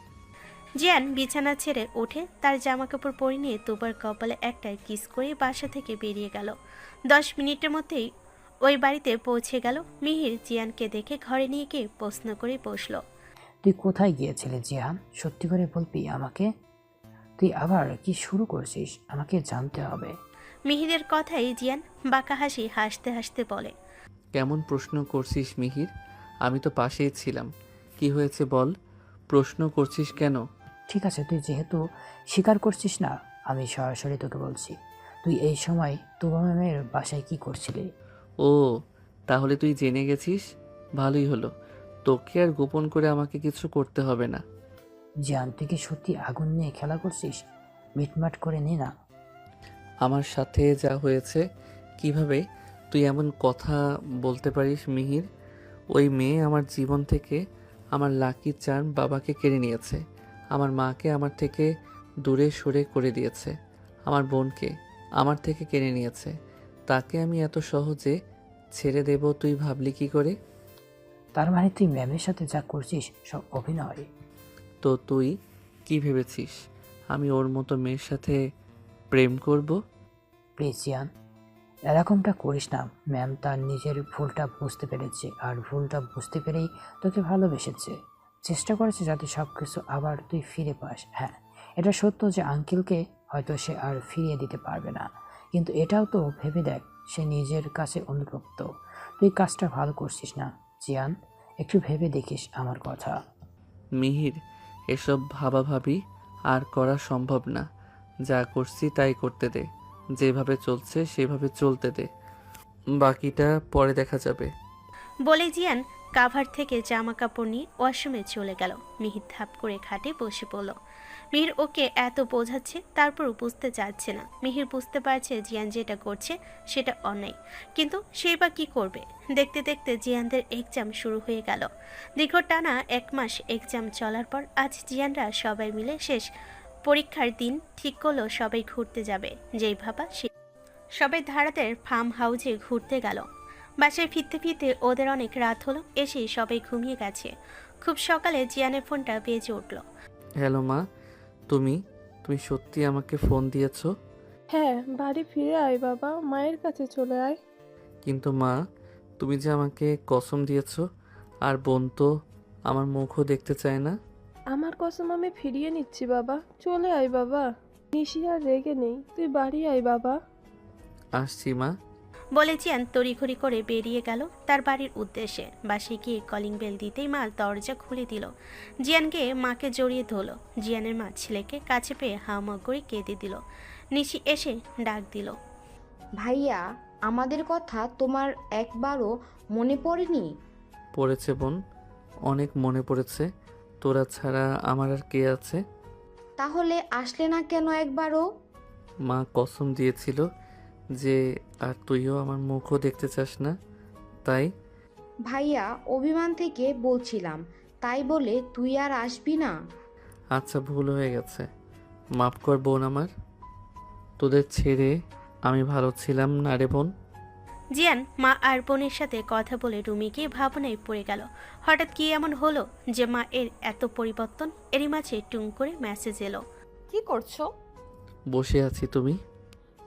জিয়ান বিছানা ছেড়ে উঠে তার জামাকাপড় পরে নিয়ে তুবার কপালে একটা কিস করে বাসা থেকে বেরিয়ে গেল। 10 মিনিটের মধ্যেই ওই বাড়িতে পৌঁছে গেল। মিহির জিয়ানকে দেখে ঘরে নিয়ে গিয়ে প্রশ্ন করে বসল। তুই কোথায় গিয়েছিলি জিয়ান? সত্যি করে বলবি আমাকে? তুই আবার কি শুরু করছিস? আমাকে জানতে হবে। মিহিরের কথাই জিয়ান বাঁকা হাসি হাসতে হাসতে বলে। কেমন প্রশ্ন করছিস মিহির? আমি তো পাশেই ছিলাম। কি হয়েছে বল, প্রশ্ন করছিস কেন? ঠিক আছে, তুই যেহেতু স্বীকার করছিস না, আমি সরাসরি তোকে বলছি। তুই এই সময় তুবা ম্যামের বাসায় কি করছিলি? ও, তাহলে তুই জেনে গেছিস, ভালোই হলো। তোকে আর গোপন করে আমাকে কিছু করতে হবে না। জিয়ান, তুই কি সত্যি আগুন নিয়ে খেলা করছিস? মিটমাট করে নে না। আমার সাথে যা হয়েছে, কিভাবে তুই এমন কথা বলতে পারিস মিহির? ওই মেয়ে আমার জীবন থেকে আমার লাকি চার্ম বাবাকে কেড়ে নিয়েছে, আমার মাকে আমার থেকে দূরে সরে করে দিয়েছে, আমার বোনকে আমার থেকে কেড়ে নিয়েছে। তাকে আমি এত সহজে ছেড়ে দেব তুই ভাবলি কি করে? তার মানে তুই ম্যামের সাথে যা করছিস সব অভিনয়? তো তুই কি ভেবেছিস আমি ওর মতো মেয়ের সাথে প্রেম করব? প্লিজ জিয়ান, এরকমটা করিস না। ম্যাম তার নিজের ভুলটা বুঝতে পেরেছে, আর ভুলটা বুঝতে পেরেই তোকে ভালোবেসেছে। চেষ্টা করেছে যাতে সব কিছু আবার তুই ফিরে পাস। হ্যাঁ, এটা সত্য যে আঙ্কেলকে হয়তো সে আর ফিরিয়ে দিতে পারবে না, কিন্তু এটাও তো ভেবে দেখ, সে নিজের কাছে অনুতপ্ত। তুই কাজটা ভালো করছিস না জিয়ান, একটু ভেবে দেখিস আমার কথা। মিহির, এসব ভাবাভাবি আর করা সম্ভব না। যা করছি তাই করতে দে, যেভাবে চলছে সেভাবে চলতে দে, বাকিটা পরে দেখা যাবে। বলে জিয়ান কাভার থেকে জামা কাপড় নিয়ে ওয়াশরুমে চলে গেল। মিহির ধাপ করে খাটে বসে পড়ল। মিহির ওকে এত বোঝাচ্ছে, তারপরও বুঝতে চাচ্ছে না। মিহির বুঝতে পারছে জিয়ান যেটা করছে সেটা অন্যায়, কিন্তু সেই বা কী করবে? দেখতে দেখতে জিয়ানদের এক্সাম শুরু হয়ে গেল। দীর্ঘ টানা 1 মাস এক্সাম চলার পর আজ জিয়ানরা সবাই মিলে শেষ পরীক্ষার দিন ঠিক করলো সবাই ঘুরতে যাবে। যেই ভাবা সে সবাই ধারাতের ফার্ম হাউসে ঘুরতে গেল। বাসায় ফিরতে ফিরতে ওদের অনেক রাত হলো। এসেই সবাই ঘুমিয়ে গেছে। খুব সকালে জিয়ানের ফোনটা বেজে উঠল। হ্যালো মা, তুমি তুমি সত্যি আমাকে ফোন দিয়েছো? হ্যাঁ, বাড়ি ফিরে আয় বাবা, মায়ের কাছে চলে আয়। কিন্তু মা, তুমি যে আমাকে কসম দিয়েছো, আর বোন তো আমার মুখও দেখতে চায় না। আমার কসম আমি ফিরিয়ে নিচ্ছি বাবা, চলে আয় বাবা। নিশি আর রেগে নেই, তুই বাড়ি আয় বাবা। আসছি মা। বলে জিয়ান তড়িঘড়ি করে বেরিয়ে গেল তার বাড়ির উদ্দেশ্যে। বাসে গিয়ে কলিং বেল দিতেই মা দরজা খুলে দিল। জিয়ানকে মাকে জড়িয়ে ধরল। জিয়ানের মা ছেলেকে কাছে পেয়ে হাউমাউ করে কেঁদে দিল। নিশি এসে ডাক দিল। ভাইয়া, আমাদের কথা তোমার একবারও মনে পড়েনি? পড়েছে বোন, অনেক মনে পড়েছে। তোরা ছাড়া আমার আর কে আছে? তাহলে আসলে না কেন একবারও? মা কসম দিয়েছিল যে আর তুইও আমার মুখও দেখতে চাস না, তাই। ভাইয়া, অভিমান থেকে বলছিলাম, তাই বলে তুই আর আসবি না? আচ্ছা, ভুল হয়ে গেছে, মাফ কর বোন আমার। তোদের ছেড়ে আমি ভালো ছিলাম না রে বোন। জিয়ান মা আর বোনের সাথে কথা বলে রুমে গিয়ে ভাবনায় পড়ে গেল। হঠাৎ কি এমন হলো যে মা এর এত পরিবর্তন? এরই মাঝে টুং করে মেসেজ এলো। কি করছো? বসে আছি, তুমি?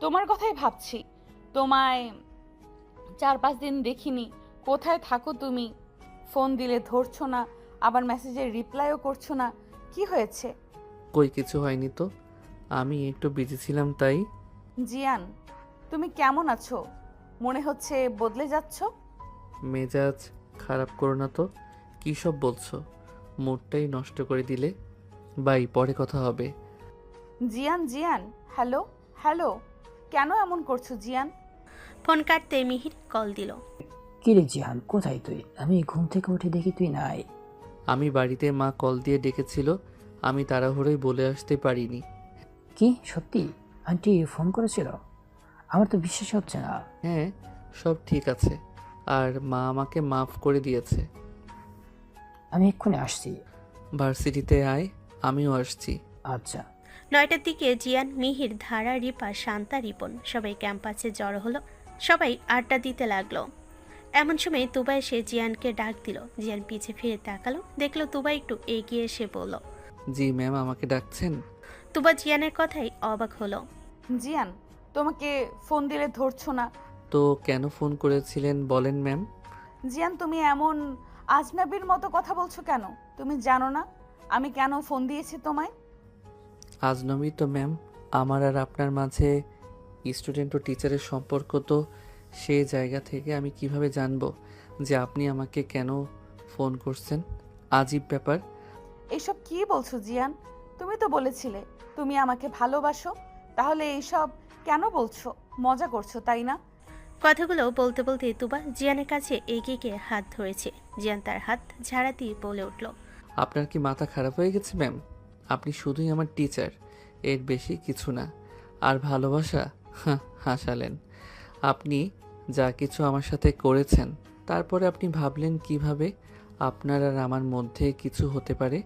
তোমার কথাই ভাবছি। তোমায় 4-5 দিন দেখিনি। কোথায় থাকো তুমি? ফোন দিলে ধরছো না, আবার মেসেজের রিপ্লাইও করছো না। কি হয়েছে? কই কিছু হয়নি তো, আমি একটু বিজি ছিলাম তাই। জিয়ান, তুমি কেমন আছো? মনে হচ্ছে বদলে যাচ্ছ। মেজাজ খারাপ করো না তো, কী সব বলছো? মুডটাই নষ্ট করে দিলে। বাই, পরে কথা হবে। জিয়ান, জিয়ান, হ্যালো হ্যালো, কেন এমন করছো জিয়ান? ফোন কাটতে মিহির কল দিল। কি রে জিহান, কোথায় তুই? আমি ঘুম থেকে উঠে দেখি তুই নাই। আমি বাড়িতে, মা কল দিয়ে ডেকেছিল, আমি তাড়াহুড়োই বলে আসতে পারিনি। কি সত্যি আন্টি ফোন করেছিল? আমার তো বিশ্বাস হচ্ছে না। হ্যাঁ, সব ঠিক আছে, আর মা আমাকে মাফ করে দিয়েছে। আমি এক্ষুনি আসছি। ভার্সিটিতে আয়, আমিও আসছি। আচ্ছা। 9টার দিকে জিয়ান, মিহির, ধারা, রিপা, শান্তা, রিপন সবাই ক্যাম্পাসে জড়ো হলো। সবাই আড্ডা দিতে লাগলো। এমন সময় তুবা এসে জিয়ানকে ডাক দিল। জিয়ান পিছে ফিরে তাকালো, দেখলো তুবা একটু এগিয়ে এসে বলল। জি ম্যাম, আমাকে ডাকছেন? তুবা জিয়ানের কথাই অবাক হলো। জিয়ান, তোমাকে ফোন দিলে ধরছো না। তো কেন ফোন করেছিলেন বলেন ম্যাম। জিয়ান, তুমি এমন আজনাবির মতো কথা বলছো কেন? তুমি জানো না আমি কেন ফোন দিয়েছি তোমায়? আজনবী তো ম্যাম, আমার আর আপনার মাঝে স্টুডেন্ট ও টিচারের সম্পর্ক, তো সে জায়গা থেকে আমি কিভাবে জানবো যে আপনি আমাকে কেন ফোন করছেন? আজীব ব্যাপার। এইসব কি বলছো জিয়ান? তুমি তো বলেছিলে তুমি আমাকে ভালোবাসো, তাহলে এইসব কেন বলছো? মজা করছো তাই না? কথাগুলো বলতে বলতে তুবা জিয়ানের কাছে এগিয়ে গিয়ে হাত ধরেছে। জিয়ান তার হাত ঝাড়া দিয়ে বলে উঠল। আপনার কি মাথা খারাপ হয়ে গেছে ম্যাম? আপনি শুধুই আমার টিচার, এর বেশি কিছু না। আর ভালোবাসা? হাসালেন। আপনি যা কিছু আমার সাথে করেছেন, তারপরে আপনি ভাবলেন কিভাবে আপনার আর আমার মধ্যে কিছু হতে পারে।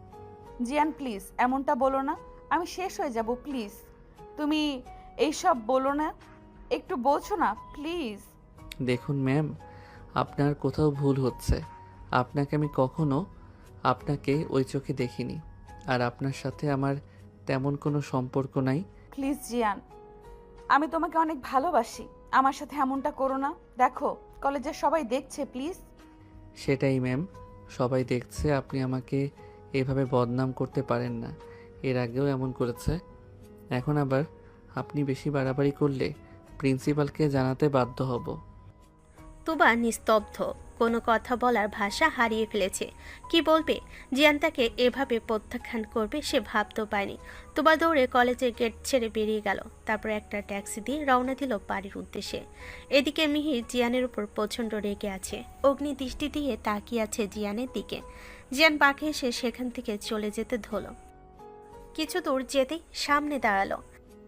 জিয়ান প্লিজ এমনটা বলো না, আমি শেষ হয়ে যাব প্লিজ। তুমি এইসব বলো না, একটু বলছো না প্লিজ। দেখুন ম্যাম, আপনার কোথাও ভুল হচ্ছে। আপনাকে আমি কখনো আপনাকে ওই চোখে দেখিনি, আর আপনার সাথে আমার তেমন কোনো সম্পর্ক নাই। প্লিজ জিয়ান, আমি তোমাকে অনেক ভালোবাসি, আমার সাথে এমনটা করো না। দেখো কলেজের সবাই দেখছে প্লিজ। সেটাই ম্যাম, সবাই দেখছে। আপনি আমাকে এভাবে বদনাম করতে পারেন না, এর আগেও এমন করেছে। এখন আবার আপনি বেশি বাড়াবাড়ি করলে প্রিন্সিপালকে জানাতে বাধ্য হব। তুবা নিস্তব্ধ, কোনো কথা বলার ভাষা হারিয়ে ফেলেছে। কি বলবে? জিয়ান তাকে এভাবে প্রত্যাখ্যান করবে সে ভাবতেও পায়নি। তুবা দৌড়ে কলেজের গেট ছেড়ে বেরিয়ে গেল। তারপর একটা ট্যাক্সি দিয়ে রওনা দিল বাড়ির উদ্দেশ্যে। এদিকে মিহির জিয়ানের উপর প্রচণ্ড রেগে আছে। অগ্নি দৃষ্টি দিয়ে তাকিয়ে আছে জিয়ানের দিকে। জিয়ান বাঁকে এসে সেখান থেকে চলে যেতে ধরল। কিছু দূর যেতেই সামনে দাঁড়ালো।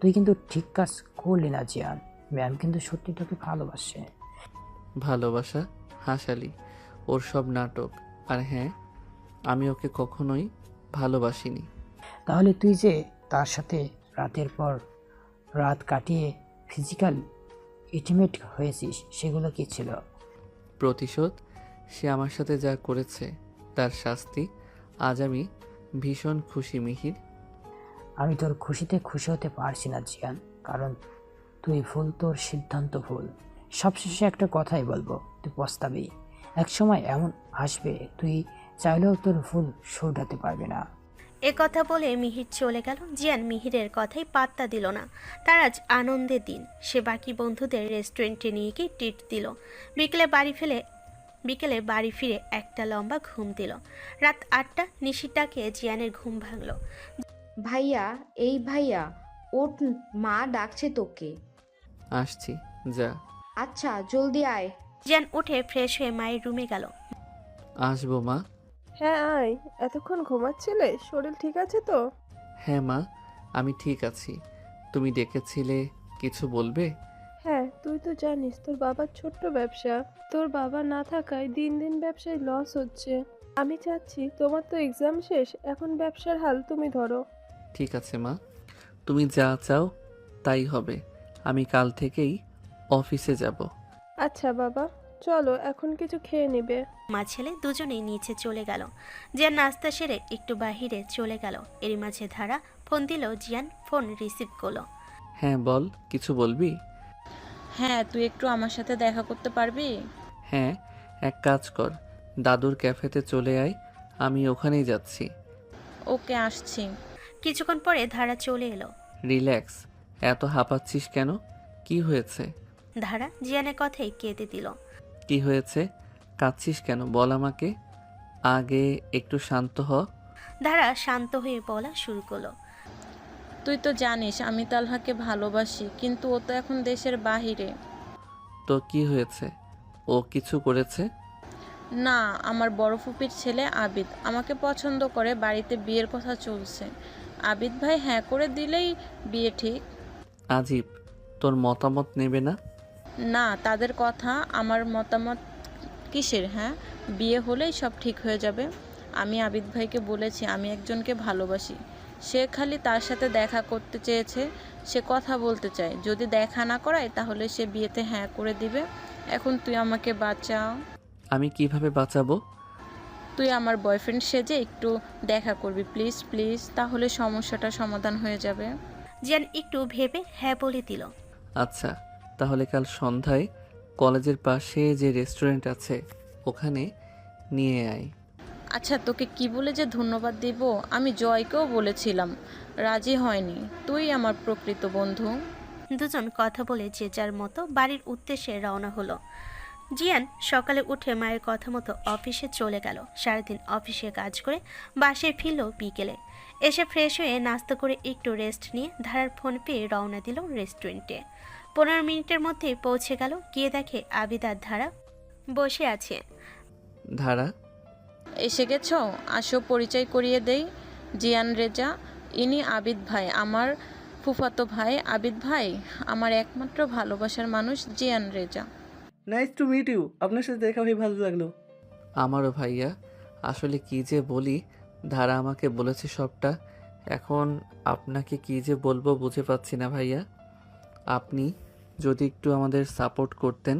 তুই কিন্তু ঠিক কাজ করলি না জিয়ান। ম্যাম কিন্তু সত্যি তোকে ভালোবাসে। ভালোবাসা? হাসালি, ওর সব নাটক। আর হ্যাঁ, আমি ওকে কখনোই ভালোবাসিনি। তাহলে তুই যে তার সাথে রাতের পর রাত কাটিয়ে ফিজিক্যাল ইন্টিমেট হয়েছিস, সেগুলো কি ছিল? প্রতিশোধ। সে আমার সাথে যা করেছে তার শাস্তি। আজ আমি ভীষণ খুশি মিহির। আমি তোর খুশিতে খুশি হতে পারছি না জিয়ান, কারণ তুই ভুল, তোর সিদ্ধান্ত ভুল। সবশেষে একটা কথাই বলবো, তুই পস্তাবি। একসময় এমন আসবে তুই চাইলেও তোর ভুল শুধরাতে পারবে না। এ কথা বলে মিহির চলে গেল। জিয়ান মিহিরের কথাই পাত্তা দিল না। তার আজ আনন্দের দিন। সে বাকি বন্ধুদের রেস্টুরেন্টে নিয়ে গিয়ে ট্রিট দিল। বিকেলে বাড়ি ফিরে একটা লম্বা ঘুম দিল। রাত 8টা, নিশির ডাকে জিয়ানের ঘুম ভাঙল। ভাইয়া, এই ভাইয়া, ওঠ, মা ডাকছে তোকে। আসছি, যা। আচ্ছা জলদি আয়। জিয়ান উঠে ফ্রেশ হয়ে মায়ের রুমে গেল। আসবো মা। হ্যাঁ আয়, এতক্ষণ ঘুমাচ্ছিলে? শরীর ঠিক আছে তো? হ্যাঁ মা, আমি ঠিক আছি। তুমি ডেকেছিলে, কিছু বলবে? হ্যাঁ, তুই তো জানিস তোর বাবার ছোট্ট ব্যবসা। তোর বাবা না থাকায় দিন দিন ব্যবসায় লস হচ্ছে। আমি চাচ্ছি, তোমার তো এক্সাম শেষ, এখন ব্যবসার হাল তুমি ধরো। ঠিক আছে মা, তুমি যা চাও তাই হবে। আমি কাল থেকেই অফিসে যাব। আচ্ছা বাবা, চলো এখন কিছু খেয়ে নিবে। মা ছেলে দুজনেই নিচে চলে গেল। জিয়ান নাস্তা সেরে একটু বাহিরে চলে গেল। এরই মাঝে ধারা ফোন দিল। জিয়ান ফোন রিসিভ করলো। হ্যাঁ বল, কিছু বলবি? হ্যাঁ, তুই একটু আমার সাথে দেখা করতে পারবি? হ্যাঁ, এক কাজ কর, দাদুর ক্যাফেতে চলে আয়, আমি ওখানেই যাচ্ছি। ওকে, আসছি। কিছুক্ষণ পরে ধারা চলে এলো। রিল্যাক্স, এত হাঁপাচ্ছিস কেন? কি হয়েছে? ধারা জিয়ানের কথাই কেঁদে দিল। কি হয়েছে? কাঁদছিস কেন বল আমাকে। আগে একটু শান্ত হ। ধারা শান্ত হয়ে বলা শুরু করলো। তুই তো জানিস আমি তালহাকে ভালোবাসি, কিন্তু ও তো এখন দেশের বাহিরে। তো কি হয়েছে? ও কিছু করেছে? না, আমার বড় ফুপির ছেলে আবিদ আমাকে পছন্দ করে, বাড়িতে বিয়ের কথা চলছে। আবিদ ভাই হ্যাঁ করে দিলেই বিয়ে ঠিক। আজীব, তোর মতামত নেবে না? না, তাদের কথা আমার মতামত কিসের? হ্যাঁ, বিয়ে হলেই সব ঠিক হয়ে যাবে। আমি আবিদ ভাইকে বলেছি আমি একজনকে ভালোবাসি। সে খালি তার সাথে দেখা করতে চেয়েছে, সে কথা বলতে চায়। যদি দেখা না করায় তাহলে সে বিয়েতে হ্যাঁ করে দিবে। এখন তুই আমাকে বাঁচা। আমি কিভাবে বাঁচাবো? তুই আমার বয়ফ্রেন্ড সেজে একটু দেখা করবি, প্লিজ প্লিজ, তাহলে সমস্যাটা সমাধান হয়ে যাবে। জিয়ান একটু ভেবে হ্যাঁ বলে দিল। আচ্ছা, তাহলে কাল সন্ধ্যায় কলেজের পাশে যে রেস্টুরেন্ট আছে ওখানে নিয়ে আয়। আচ্ছা, তোকে কি বলে যে ধন্যবাদ দিব? আমি জয়কেও বলেছিলাম, রাজি হয়নি। তুই আমার প্রকৃত বন্ধু। দুজন কথা বলে যে যার মতো বাড়ির উদ্দেশ্যে রওনা হলো। জিয়ান সকালে উঠে মায়ের কথা মতো অফিসে চলে গেল। সারাদিন অফিসে কাজ করে বাসায় ফিরল বিকেলে। এসে ফ্রেশ হয়ে নাস্তা করে একটু রেস্ট নিয়ে ধারার ফোন পেয়ে রওনা দিল রেস্টুরেন্টে। 15 মিনিটের মধ্যে পৌঁছে গেল। গিয়ে দেখে আবিদ আর ধারা বসে আছে। ধারা, এসে গেছো? আসো, পরিচয় করিয়ে দেই। জিয়ান রেজা, ইনি আবিদ ভাই, আমার ফুফাতো ভাই। আবিদ ভাই আমার একমাত্র ভালোবাসার মানুষ, Zian Reza. Nice to meet you, আপনার সাথে দেখা হয়ে ভালো লাগলো। আমারও ভাইয়া। আসলে কি যে বলি, ধারা আমাকে বলেছে সবটা। এখন আপনাকে কি যে বলবো বুঝে পাচ্ছি না ভাইয়া। আপনি যদি একটু আমাদের সাপোর্ট করতেন।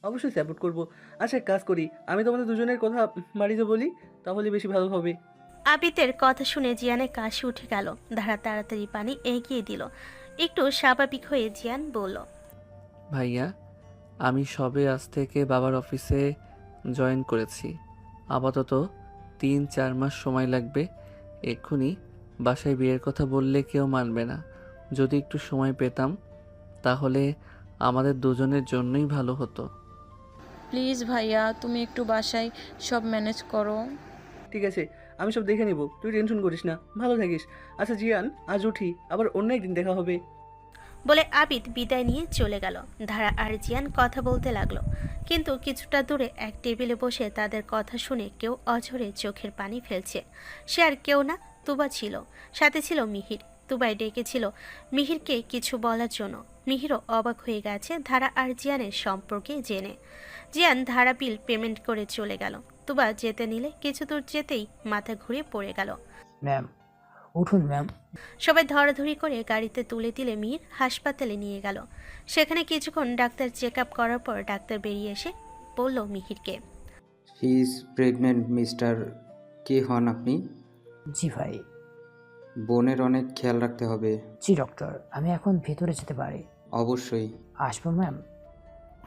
অবশ্যই সাপোর্ট করবো। আচ্ছা, এক কাজ করি, আমি তোমাদের দুজনের কথা বাড়িতে বলি, তাহলে বেশি ভালো হবে। আবিদের কথা শুনে জিয়ানের কাশি উঠে গেল। ধারা তাড়াতাড়ি পানি এগিয়ে দিল। একটু স্বাভাবিক হয়ে জিয়ান বলল, ভাইয়া, আমি সবে আজ থেকে বাবার অফিসে জয়েন করেছি। আপাতত 3-4 মাস সময় লাগবে। এক্ষুনি বাসায় বিয়ের কথা বললে কেউ মানবে না। যদি একটু সময় পেতাম তাহলে আমাদের দুজনের জন্যই ভালো হতো। প্লিজ ভাইয়া, তুমি একটু বাসায় সব ম্যানেজ করো। ঠিক আছে, আমি সব দেখে নিব, তুই টেনশন করিস না, ভালো থাকিস। আচ্ছা জিয়ান, আজ উঠি, আবার অন্য একদিন দেখা হবে। বলে আবিদ বিদায় নিয়ে চলে গেল। ধারা আর জিয়ান কথা বলতে লাগলো। কিন্তু কিছুটা দূরে এক টেবিলে বসে তাদের কথা শুনে কেউ অঝরে চোখের পানি ফেলছে। সে আর কেউ না, তুবা ছিল। সাথে ছিল মিহির। তুবাই ডেকেছিল মিহিরকে কিছু বলার জন্য। মিহিরও অবাক হয়ে গেছে ধারা আর জিয়ানের সম্পর্কে জেনে। জিয়ান ধারা বিল পেমেন্ট করে চলে গেল। তুবা যেতে নিলে কিছু দূর যেতেই মাথা ঘুরে পড়ে গেল। ম্যাম, উঠুন ম্যাম। সবাই ধরাধরি করে গাড়িতে তুলে দিলে মিহির হাসপাতালে নিয়ে গেল। সেখানে কিছুক্ষণ ডাক্তার চেক আপ করার পর ডাক্তার বেরিয়ে এসে বলল মিহিরকে, হি ইজ প্রেগনেন্ট মিস্টার। কে হন আপনি? জি ভাই। বোনের অনেক খেয়াল রাখতে হবে। জি ডক্টর, আমি এখন ভেতরে যেতে পারি? অবশ্যই। আসবো ম্যাম?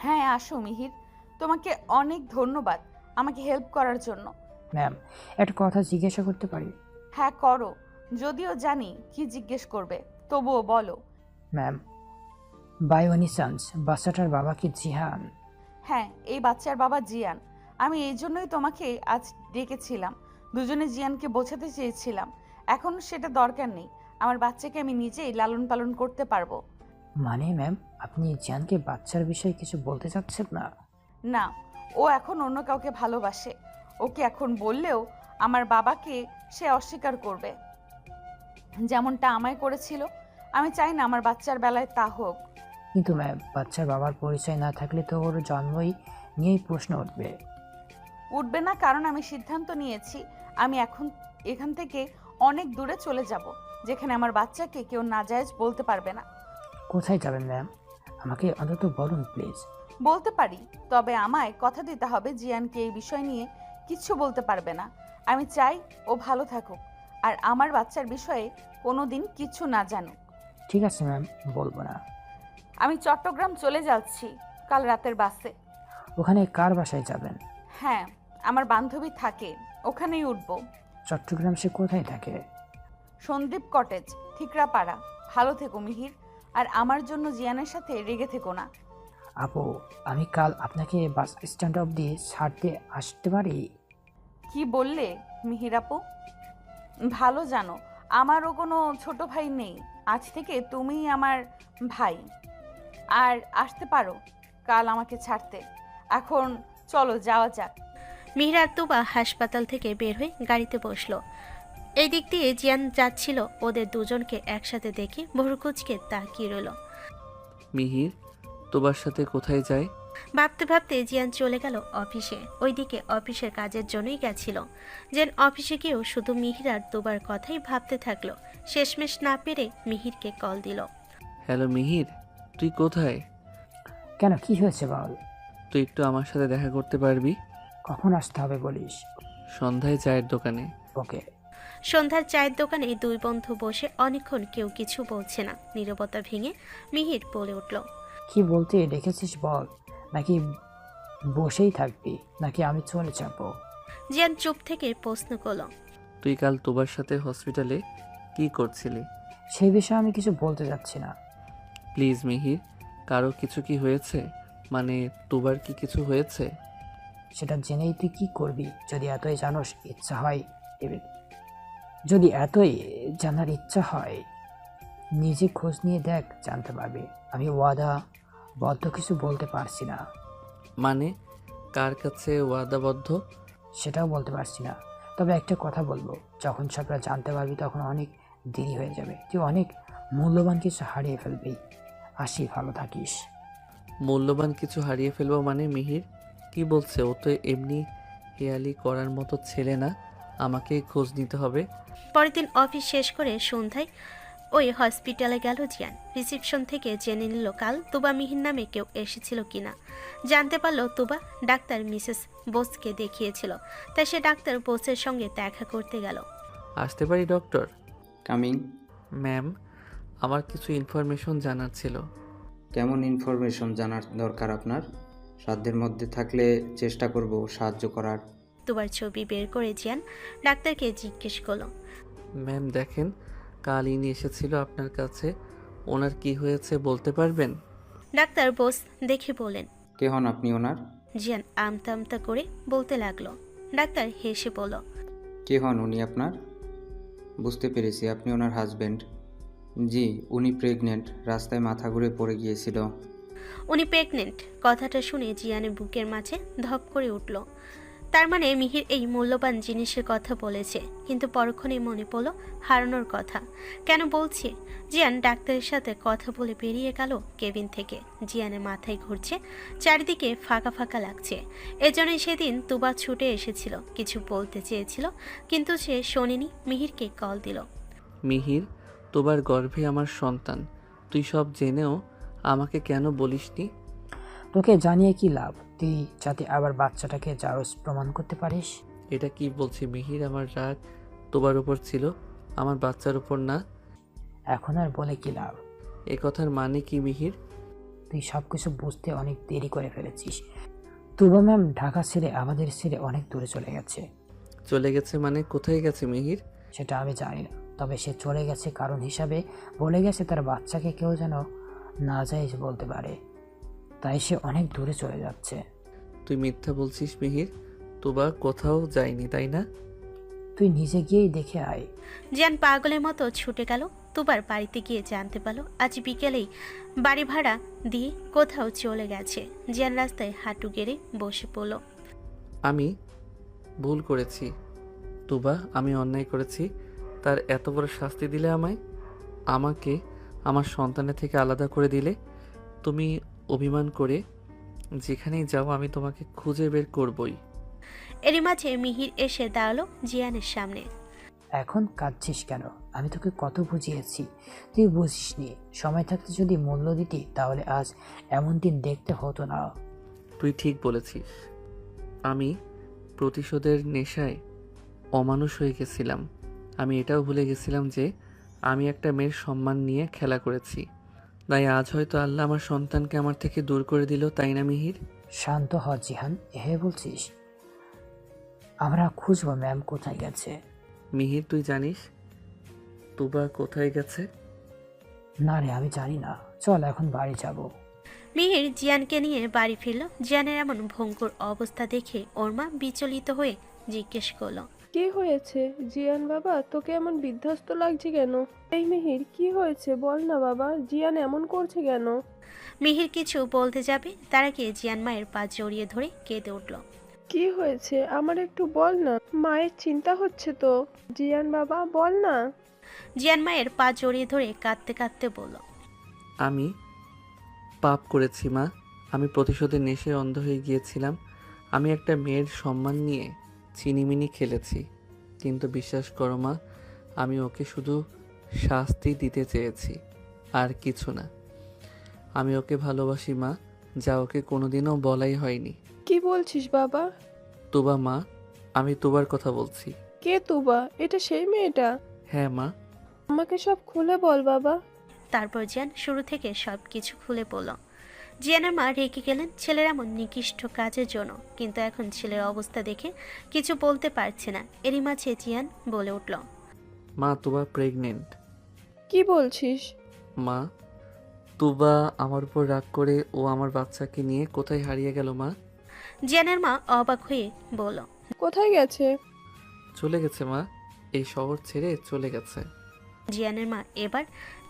হ্যাঁ আসো মিহির, তোমাকে অনেক ধন্যবাদ আমাকে হেল্প করার জন্য। ম্যাম, একটা কথা জিজ্ঞাসা করতে পারি? হ্যাঁ করো, যদিও জানি কি জিজ্ঞেস করবে, তবুও বলো। ম্যাম, বাই এনি চান্স বাচ্চাটার বাবা কি জিহান? হ্যাঁ, এই বাচ্চার বাবা জিয়ান। আমি এই জন্যই তোমাকে আজ ডেকেছিলাম। দুজনে জিয়ানকে বোঝাতে চেয়েছিলাম এখন সেটা দরকার নেই। আমার বাচ্চাকে আমি নিজেই লালন পালন করতে পারবো। মানে ম্যাম, আপনি জিহানকে বাচ্চার বিষয়ে কিছু বলতে চাচ্ছেন না? না, ও এখন অন্য কাউকে ভালোবাসে। ওকে এখন বললেও আমার বাবাকে সে অস্বীকার করবে, যেমনটা আমায় করেছিল। আমি চাই না আমার বাচ্চার বেলায় তা হোক। কিন্তু ম্যাম, বাচ্চার বাবার পরিচয় না থাকলে তো ওর জন্মই নিয়েই প্রশ্ন উঠবে। উঠবে না, কারণ আমি সিদ্ধান্ত নিয়েছি আমি এখান থেকে অনেক দূরে চলে যাব, যেখানে আমার বাচ্চাকে কেউ নাজায়েজ বলতে পারবে না। কোথায় যাবেন ম্যাম? আমাকে অন্তত বলুন প্লিজ। বলতে পারি, তবে আমায় কথা দিতে হবে জিয়ানকে এই বিষয় নিয়ে কিচ্ছু বলতে পারবে না। আমি চাই ও ভালো থাকুক আর আমার বাচ্চার বিষয়ে কোনো দিন কিচ্ছু না জানুক। ঠিক আছে ম্যাম, বলবো না। আমি চট্টগ্রাম চলে যাচ্ছি কাল রাতের বাসে। ওখানে কার বাসায় যাবেন? হ্যাঁ, আমার বান্ধবী থাকে, ওখানেই উঠবো। চট্টগ্রাম সে কোথায় থাকে? সন্দীপ কটেজ, ঠিকরাপাড়া। ভালো থেকো মিহির, আর আমার জন্য জিয়ানের সাথে রেগে থেকো না। আপু, আমি কাল আপনাকে বাস স্ট্যান্ড অবধি ছাড়তে আসতে পারি? কি বললে মিহির আপু? ভালো জানো আমারও কোনো ছোট ভাই নেই, আজ থেকে তুমিই আমার ভাই। আর আসতে পারো কাল আমাকে ছাড়তে। এখন চলো যাওয়া যাক। মিহির আর তুবা হাসপাতাল থেকে বের হয়ে গাড়িতে বসলো। এই দিক দিয়ে জিয়ান যাচ্ছিল, ওদের দুজনকে একসাথে দেখে ভুরুকুচকে তাকিয়ে রইল। মিহির তোবার সাথে কোথায় যায়? ভাবতে ভাবতে জিয়ান চলে গেল অফিসে। ওইদিকে অফিসের কাজের জন্যই গেছিল। যেন অফিসে গিয়েও শুধু মিহির আর তুবার কথাই ভাবতে থাকলো। শেষমেশ না পেরে মিহিরকে কল দিল। হ্যালো মিহির, তুই কোথায়? কেন, কি হয়েছে বল? তুই একটু আমার সাথে দেখা করতে পারবি? কখন আসতে হবে বলিস? সন্ধ্যায় চায়ের দোকানে। ওকে। সন্ধ্যার চায়ের দোকানে দুই বন্ধু বসে অনেকক্ষণ কেউ কিছু বলছে না। নীরবতা ভেঙে মিহির বলে উঠল, কি বলতে ডেকেছিস বল, নাকি বসেই থাকবি, নাকি আমি চলে যাবো? জিয়ান চুপ থেকে প্রশ্ন করল, তুই কাল তোবার সাথে হসপিটালে কি করছিলি? সেই বিষয়ে আমি কিছু বলতে যাচ্ছি না। প্লিজ মিহির, কারো কিছু কি হয়েছে? মানে তোবার কি কিছু হয়েছে? সেটা জেনেই তুই কি করবি? যদি এতই জানোস ইচ্ছা হয়, যদি এতই জানার ইচ্ছা হয়, নিজে খোঁজ নিয়ে দেখ, জানতে পারবি। আমি বদ্ধ কিছু বলতে পারছি না। মানে কার কাছে ওয়াদাবদ্ধ? সেটাও বলতে পারছি না। তবে একটা কথা বলবো, যখন সবটা জানতে পারবি তখন অনেক দেরি হয়ে যাবে। তুই অনেক মূল্যবান কিছু হারিয়ে ফেলবি। আসি, ভালো থাকিস। মূল্যবান কিছু হারিয়ে ফেলবো মানে? মিহির কি বলছে? ও তো এমনি হেয়ালি করার মতো ছেলে না, আমাকে খোঁজ নিতে হবে। পরের দিন অফিস শেষ করে সন্ধ্যায় ওই হসপিটালে গেল জিয়ান। রিসেপশন থেকে জেনে নিল কাল তুবা মিহির নামে কেউ এসেছিল কিনা। জানতে পারলো তুবা ডাক্তার মিসেস বোসকে দেখিয়েছিল, তাই সে ডাক্তার বোসের সঙ্গে দেখা করতে গেল। আসতে পারি ডক্টর? কামিং। ম্যাম, আমার কিছু ইনফরমেশন জানার ছিল। কেমন ইনফরমেশন জানার দরকার আপনার? সাধ্যের মধ্যে থাকলে চেষ্টা করব সাহায্য করার। তুবার ছবি বের করে জিয়ান ডাক্তারকে জিজ্ঞেস করলো, ম্যাম দেখেন, কাল ইনি এসেছিল আপনার কাছে, ওনার কি হয়েছে বলতে পারবেন? ডাক্তার বোস দেখে বলেন। কে হন আপনি ওনার? জিয়ান আমতা আমতা করে বলতে লাগলো। ডাক্তার হেসে বলল, কে হন উনি আপনার? বুঝতে পেরেছি, আপনি ওনার হাজবেন্ড। জি, উনি প্রেগনেন্ট, রাস্তায় মাথা ঘুরে পড়ে গিয়েছিল। উনি প্রেগনেন্ট? কথাটা শুনে জিয়ানের বুকের মাঝে ধপ করে উঠল। তার মানে মিহির এই মূল্যবান জিনিসের কথা বলেছে, কিন্তু পরক্ষণে মনে পড়ল হারানোর কথা। কেন বলছে? জিয়ান ডাক্তারের সাথে কথা বলে বেরিয়ে গেল কেবিন থেকে। জিয়ানের মাথায় ঘুরছে, চারিদিকে ফাঁকা ফাঁকা লাগছে। এজন্যই সেদিন তুবা ছুটে এসেছিল, কিছু বলতে চেয়েছিল কিন্তু সে শোনেনি। মিহিরকে কল দিল। মিহির, তোবার গর্ভে আমার সন্তান, তুই সব জেনেও আমাকে কেন বলিসনি? তোকে জানিয়ে কি লাভ? তুই যাতে আবার বাচ্চাটাকে জারজ প্রমাণ করতে পারিস। এটা কি বলছি মিহির? আমার রাগ তোবার উপর ছিল, আমার বাচ্চার উপর না। এখন আর বলে কি লাভ? এ কথার মানে কি মিহির? তুই সব কিছু বুঝতে অনেক দেরি করে ফেলেছিস। তুবা ম্যাম ঢাকা ছেড়ে, আমাদের ছেড়ে অনেক দূরে চলে গেছে। চলে গেছে মানে? কোথায় গেছে মিহির? সেটা আমি জানি না, তবে সে চলে গেছে কারণ হিসাবে বলে গেছে তার বাচ্চাকে কেউ যেন না যায় বলতে পারে, তাই সে অনেক দূরে চলে যাচ্ছে। তুই মিথ্যা বলছিস মিহির, তোবা কোথাও যায়নি তাই না? তুই নিজে গিয়েই দেখে আয়। জিয়ান পাগলের মতো ছুটে গেল তুবার বাড়িতে গিয়ে জানতে পারলো আজ বিকেলেই বাড়ি ভাড়া দিয়ে কোথাও চলে গেছে। জিয়ান রাস্তায় হাঁটু গেড়ে বসে পড়ল। আমি ভুল করেছি তোবা, আমি অন্যায় করেছি। তার এত বড় শাস্তি দিলে আমাকে আমার সন্তানের থেকে আলাদা করে দিলে। তুমি অভিমান করে যেখানেই যাও আমি তোমাকে খুঁজে বের করবই। এরই মাঝে মিহির এসে দাঁড়ালো জিয়ানের সামনে। এখন কাঁদছিস কেন? আমি তোকে কত বুঝিয়েছি, তুই বুঝিসনি। সময় থাকতে যদি মূল্য দিতি তাহলে আজ এমন দিন দেখতে হতো না। তুই ঠিক বলেছিস, আমি প্রতিশোধের নেশায় অমানুষ হয়ে গেছিলাম। আমি এটাও ভুলে গেছিলাম যে আমি একটা মেয়ের সম্মান নিয়ে খেলা করেছি, তাই আজ হয়তো আল্লাহ আমার সন্তানকে আমার থেকে দূর করে দিল, তাই না মিহির? শান্ত হ জিহান, এভাবে বলছিস? আমরা খুঁজবো ম্যাম কোথায় গেছে। মিহির, তুই জানিস তুবা কোথায় গেছে? না রে, আমি জানি না। চল এখন বাড়ি যাব। মিহির জিয়ানকে নিয়ে বাড়ি ফিরল। জিয়ানের এমন ভঙ্গুর অবস্থা দেখে ওর মা বিচলিত হয়ে জিজ্ঞেস করলো, কি হয়েছে জিয়ান বাবা, তোকে এমন বিধ্বস্ত লাগছে কেন? এই মিহির, কি হয়েছে বল না বাবা, জিয়ান এমন করছে কেন? মিহির কিছু বলতে যাবে তার আগে জিয়ান মায়ের পা জড়িয়ে ধরে কেঁদে উঠল। কি হয়েছে আমার একটু বল না, মায়ের চিন্তা হচ্ছে তো। জিয়ান বাবা বল না। জিয়ান মায়ের পা জড়িয়ে ধরে কাঁদতে কাঁদতে বলল, আমি পাপ করেছি মা, আমি প্রতিশোধের নেশায় অন্ধ হয়ে গিয়েছিলাম। আমি একটা মেয়ের সম্মান নিয়ে চিনিমিনি খেলেছি, কিন্তু বিশ্বাস করো মা, আমি ওকে শুধু শাস্তি দিতে চেয়েছি, আর কিছু না। আমি ওকে ভালোবাসি মা, যা ওকে কোনোদিনও বলাই হয়নি। কি বলছিস বাবা? তুবা মা, আমি তুবার কথা বলছি। কে তুবা? এটা সেই মেয়েটা? হ্যাঁ মা। আমাকে সব খুলে বল বাবা। তারপর জিয়ান শুরু থেকে সব কিছু খুলে বলল। জিয়ানের মা রেগে গেলেন ছেলের এমন নিকৃষ্ট কাজের জন্য, কিন্তু এখন ছেলের অবস্থা দেখে কিছু বলতে পারছে না। এরই মাঝে জিয়ান বলে উঠল, মা, তুবা প্রেগনেন্ট। কি বলছিস? মা, তুবা আমার উপর রাগ করে ও আমার বাচ্চাকে নিয়ে কোথায় হারিয়ে গেল মা? জিয়ানের মা অবাক হয়ে বলল, কোথায় গেছে? চলে গেছে মা, এই শহর ছেড়ে চলে গেছে। জিয়ানের মা এবার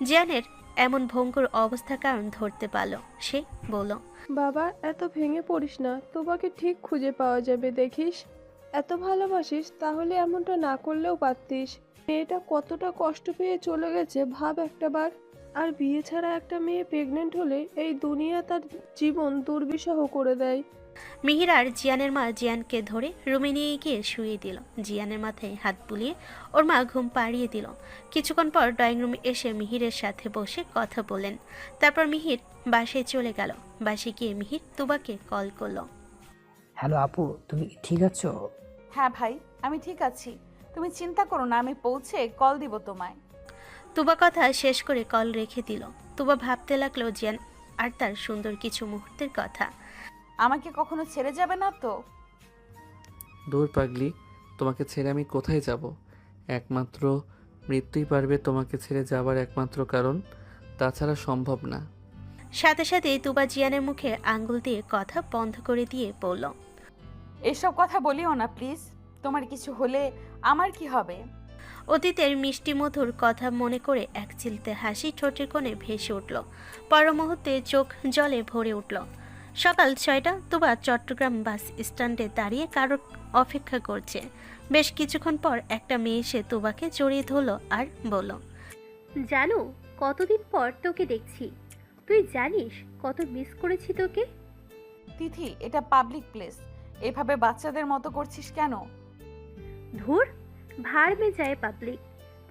জিয়ানের এমন ভঙ্গুর অবস্থার কারণ ধরতে পারল। সে বলল, বাবা এত ভেঙে পড়িস না, তোমাকে ঠিক খুঁজে পাওয়া যাবে দেখিস। এত ভালোবাসিস তাহলে এমনটা না করলেও পারতিস। মেয়েটা কতটা কষ্ট পেয়ে চলে গেছে ভাব একটাবার। আর বিয়ে ছাড়া একটা মেয়ে প্রেগনেন্ট হলে এই দুনিয়া তার জীবন দুর্বিষহ করে দেয়। মিহির আর জিয়ানের মা জিয়ানকে ধরে রুমে নিয়ে গিয়ে শুয়ে দিল। জিয়ানের মাথায় হাত বুলিয়ে ওর মা ঘুম পাড়িয়ে দিল। কিছুক্ষণ পর ড্রয়িং রুমে এসে মিহিরের সাথে বসে কথা বললেন। তারপর মিহির বাসায় চলে গেল। বাসায় গিয়ে মিহির তুবাকে কল করলো। হ্যালো আপু, তুমি ঠিক আছো? হ্যাঁ ভাই, আমি ঠিক আছি, তুমি চিন্তা করো না, আমি পৌঁছে কল দিব তোমায়। তুবা কথা শেষ করে কল রেখে দিল। তুবা ভাবতে লাগলো জিয়ান আর তার সুন্দর কিছু মুহূর্তের কথা। আমাকে কখনো ছেড়ে যাবে না তো? দূর পাগলি, তোমাকে ছেড়ে আমি কোথায় যাব? একমাত্র মৃত্যুই পারবে তোমাকে ছেড়ে যাবার একমাত্র কারণ, তাছাড়া সম্ভব না। সাথে সাথে তুবা জিয়ানের মুখে আঙ্গুল দিয়ে কথা বন্ধ করে দিয়ে বলল, এসব কথা বলিও না প্লিজ, তোমার কিছু হলে আমার কি হবে? অতীতের মিষ্টি মধুর কথা মনে করে এক চিলতে হাসি ঠোঁটের কোণে ভেসে উঠল। পর মুহূর্তে চোখ জলে ভরে উঠল। সকাল 6টা। তুবা চট্টগ্রাম বাস স্ট্যান্ডে দাঁড়িয়ে কারোর অপেক্ষা করছে। বেশ কিছুক্ষণ পর একটা মেয়ে এসে তুবাকে জড়িয়ে ধরলো আর বলল, জানো কতদিন পর তোকে দেখছি, তুই জানিস কত মিস করেছি তোকে। তিথি, এটা পাবলিক প্লেস, এভাবে বাচ্চাদের মতো করছিস কেন? ধুর, ভাড় মে যায় পাবলিক,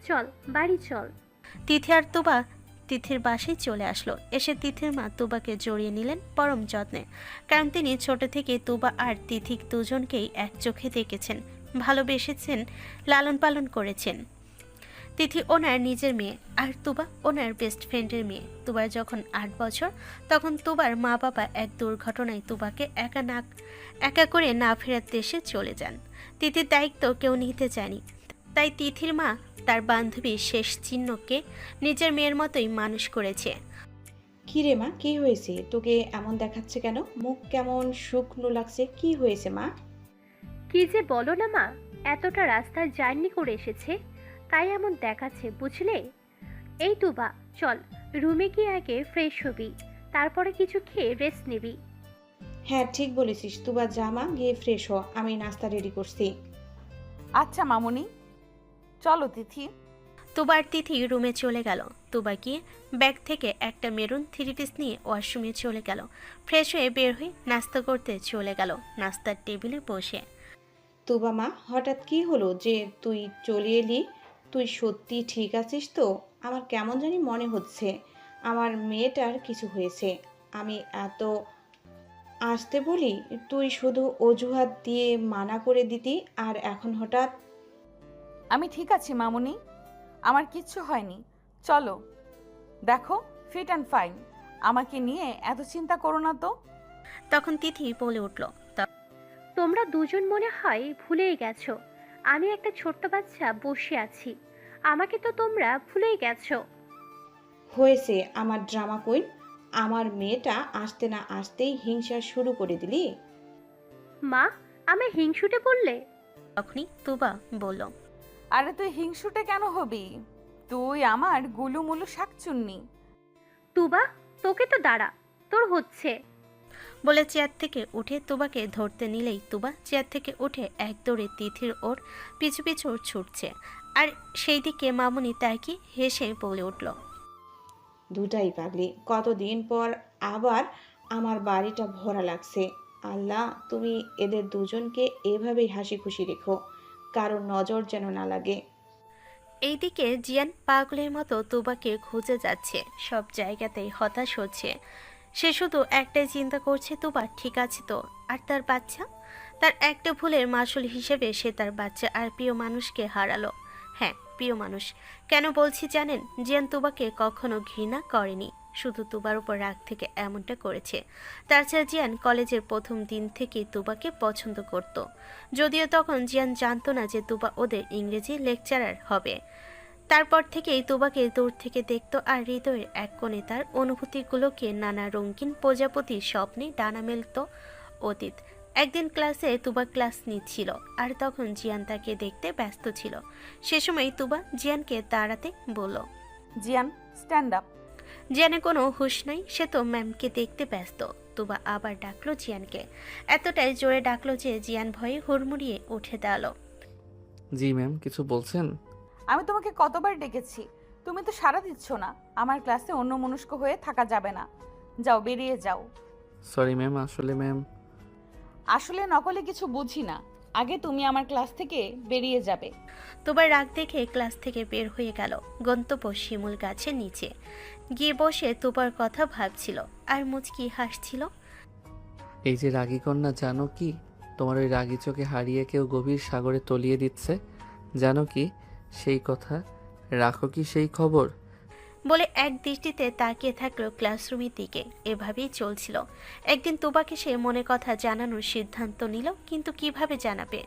চল বাড়ি চল। তিথি আর তুবা তিথির বাসায় চলে আসলো। এসে তিথির মা তুবাকে জড়িয়ে নিলেন পরম যত্নে, কারণ তিনি ছোট থেকে তুবা আর তিথি দুজনকেই এক চোখে দেখেছেন, ভালোবেসেছেন, লালন পালন করেছেন। তিথি ওনার নিজের মেয়ে আর তুবা ওনার বেস্ট ফ্রেন্ডের মেয়ে। তুবার যখন 8 বছর, তখন তুবার মা বাবা এক দুর্ঘটনায় তুবাকে একা করে না ফেরার দেশে চলে যান। তিথির দায়িত্ব কেউ নিতে চায়নি, তাই তিথির মা তার বান্ধবীর শেষ চিহ্নকে নিজের মেয়ের মতোই মানুষ করেছে। কি রে মা, কি হয়েছে? তোকে এমন দেখাচ্ছে কেন? মুখ কেমন শুকনো লাগছে, কি হয়েছে মা? কি যে বলো না মা, এতটা রাস্তা জার্নি করে এসেছে তাই এমন দেখাচ্ছে বুঝলে। এই তুবা, চল রুমে গিয়ে আগে ফ্রেশ হবি, তারপরে কিছু খেয়ে রেস্ট নিবি। হ্যাঁ ঠিক বলেছিস, তুবা জামা গিয়ে ফ্রেশ হ, আমি নাস্তা রেডি করছি। আচ্ছা মামুনি, চলো তিথি। তুবার তিথি রুমে চলে গেল। তুবা গিয়ে ব্যাগ থেকে একটা মেরুন 3 পিস নিয়ে ওয়াশরুমে চলে গেল। ফ্রেশ হয়ে বের হয়ে নাস্তা করতে চলে গেল নাস্তার টেবিলে বসে। তুবা মা, হঠাৎ কি হলো যে তুই চলে এলি? তুই সত্যি ঠিক আছিস তো? আমার কেমন জানি মনে হচ্ছে আমার মেয়েটার কিছু হয়েছে। আমি এত আসতে বলি, তুই শুধু অজুহাত দিয়ে মানা করে দিতি, আর এখন হঠাৎ। আমি ঠিক আছি মামুনি, আমার কিচ্ছু হয়নি। চলো, দেখো ফিট অ্যান্ড ফাইন। আমাকে নিয়ে এত চিন্তা করো না তো। তখন তিথি বলে উঠল, তোমরা দুজন মনে হয় ভুলেই গেছো আমি একটা ছোট্ট বাচ্চা বসে আছি। আমাকে তো তোমরা ভুলেই গেছো। হয়েছে আমার ড্রামা কুইন, আমার মেয়েটা আসতে না আসতেই হিংসা শুরু করে দিলি। মা, আমি হিংসুটে বললে? তখনই তুবা বলল, আরে তুই হিংসুটে কেন হবি? তুই আমার গুলুমুলু শাকচুন্নি। তুবা, তোকে তো দাঁড়া, তোর হচ্ছে। বলে চেয়ার থেকে উঠে তুবাকে ধরতে নিলেই তুবা চেয়ার থেকে উঠে এক দৌড়ে তিথির ওর পিছু পিছু ছুটছে। আর সেই দিকে মামুনি তাকে হেসে বলে উঠল, দুটাই পাগলি, কতদিন পর আবার আমার বাড়িটা ভরা লাগছে। আল্লাহ, তুমি এদের দুজনকে এভাবেই হাসি খুশি রেখো, কারোর নজর যেন না লাগে। এইদিকে জিয়ান পাগলের মতো তুবাকে খুঁজে যাচ্ছে, সব জায়গাতেই হতাশ হচ্ছে। সে শুধু একটাই চিন্তা করছে, তুবা ঠিক আছে তো, আর তার বাচ্চা? তার একটা ভুলের মাসুল হিসেবে সে তার বাচ্চা আর প্রিয় মানুষকে হারালো। হ্যাঁ, প্রিয় মানুষ। কেন বলছি জানেন? জিয়ান তুবাকে কখনো ঘৃণা করেনি, শুধু তুবার উপর রাগ থেকে এমনটা করেছে। তাছাড়া জিয়ান কলেজের প্রথম দিন থেকেই তুবাকে পছন্দ করত, যদিও তখন জিয়ান জানতো না যে তুবা ওদের ইংরেজি লেকচারার হবে। তারপর থেকেই তুবাকে দূর থেকে দেখতো আর হৃদয়ের এক কোণে তার অনুভূতিগুলোকে নানা রঙিন প্রজাপতি স্বপ্নে ডানা মেলত অতীত। একদিন ক্লাসে তুবা ক্লাস নিচ্ছিল, আর তখন জিয়ান তাকে দেখতে ব্যস্ত ছিল। সে সময় তুবা জিয়ানকে দাঁড়াতে বলল, জিয়ান, স্ট্যান্ড আপ। জিয়ানের কোনো হুঁশ নাই, সে তো ম্যামকে দেখতে ব্যস্ত। তুবা আবার ডাকলো জিয়ানকে, এতটাই জোরে ডাকলো যে জিয়ান ভয়ে হুড়মুড়িয়ে উঠে দাঁড়ালো। জি ম্যাম, কিছু বলছেন? আমি তোমাকে কতবার ডেকেছি, তুমি তো সাড়া দিচ্ছ না। আমার ক্লাসে অন্যমনস্ক হয়ে থাকা যাবে না। যাও, বেরিয়ে যাও। সরি ম্যাম, আসলে ম্যাম। আসলে নকলে কিছু বুঝি না। আগে তুমি আমার ক্লাস থেকে বেরিয়ে যাবে। তুবার রাগ দেখে ক্লাস থেকে বের হয়ে গেল। গন্তব্য শিমুল গাছের নিচে গিয়ে বসে তুবার কথা ভাবছিল আর মুচকি হাসছিল। এই যে রাগী কন্যা, জানো কি তোমার ওই রাগী চোখে হারিয়ে কেউ গভীর সাগরে তলিয়ে দিচ্ছে? জানো কি সেই কথা? রাখো কি সেই খবর? বলে এক দৃষ্টিতে তাকিয়ে থাকলো ক্লাসরুমের দিকে। এভাবেই চলছিল। একদিন তুবাকে সে মনে কথা জানানোর সিদ্ধান্ত নিল, কিন্তু কিভাবে জানাবে?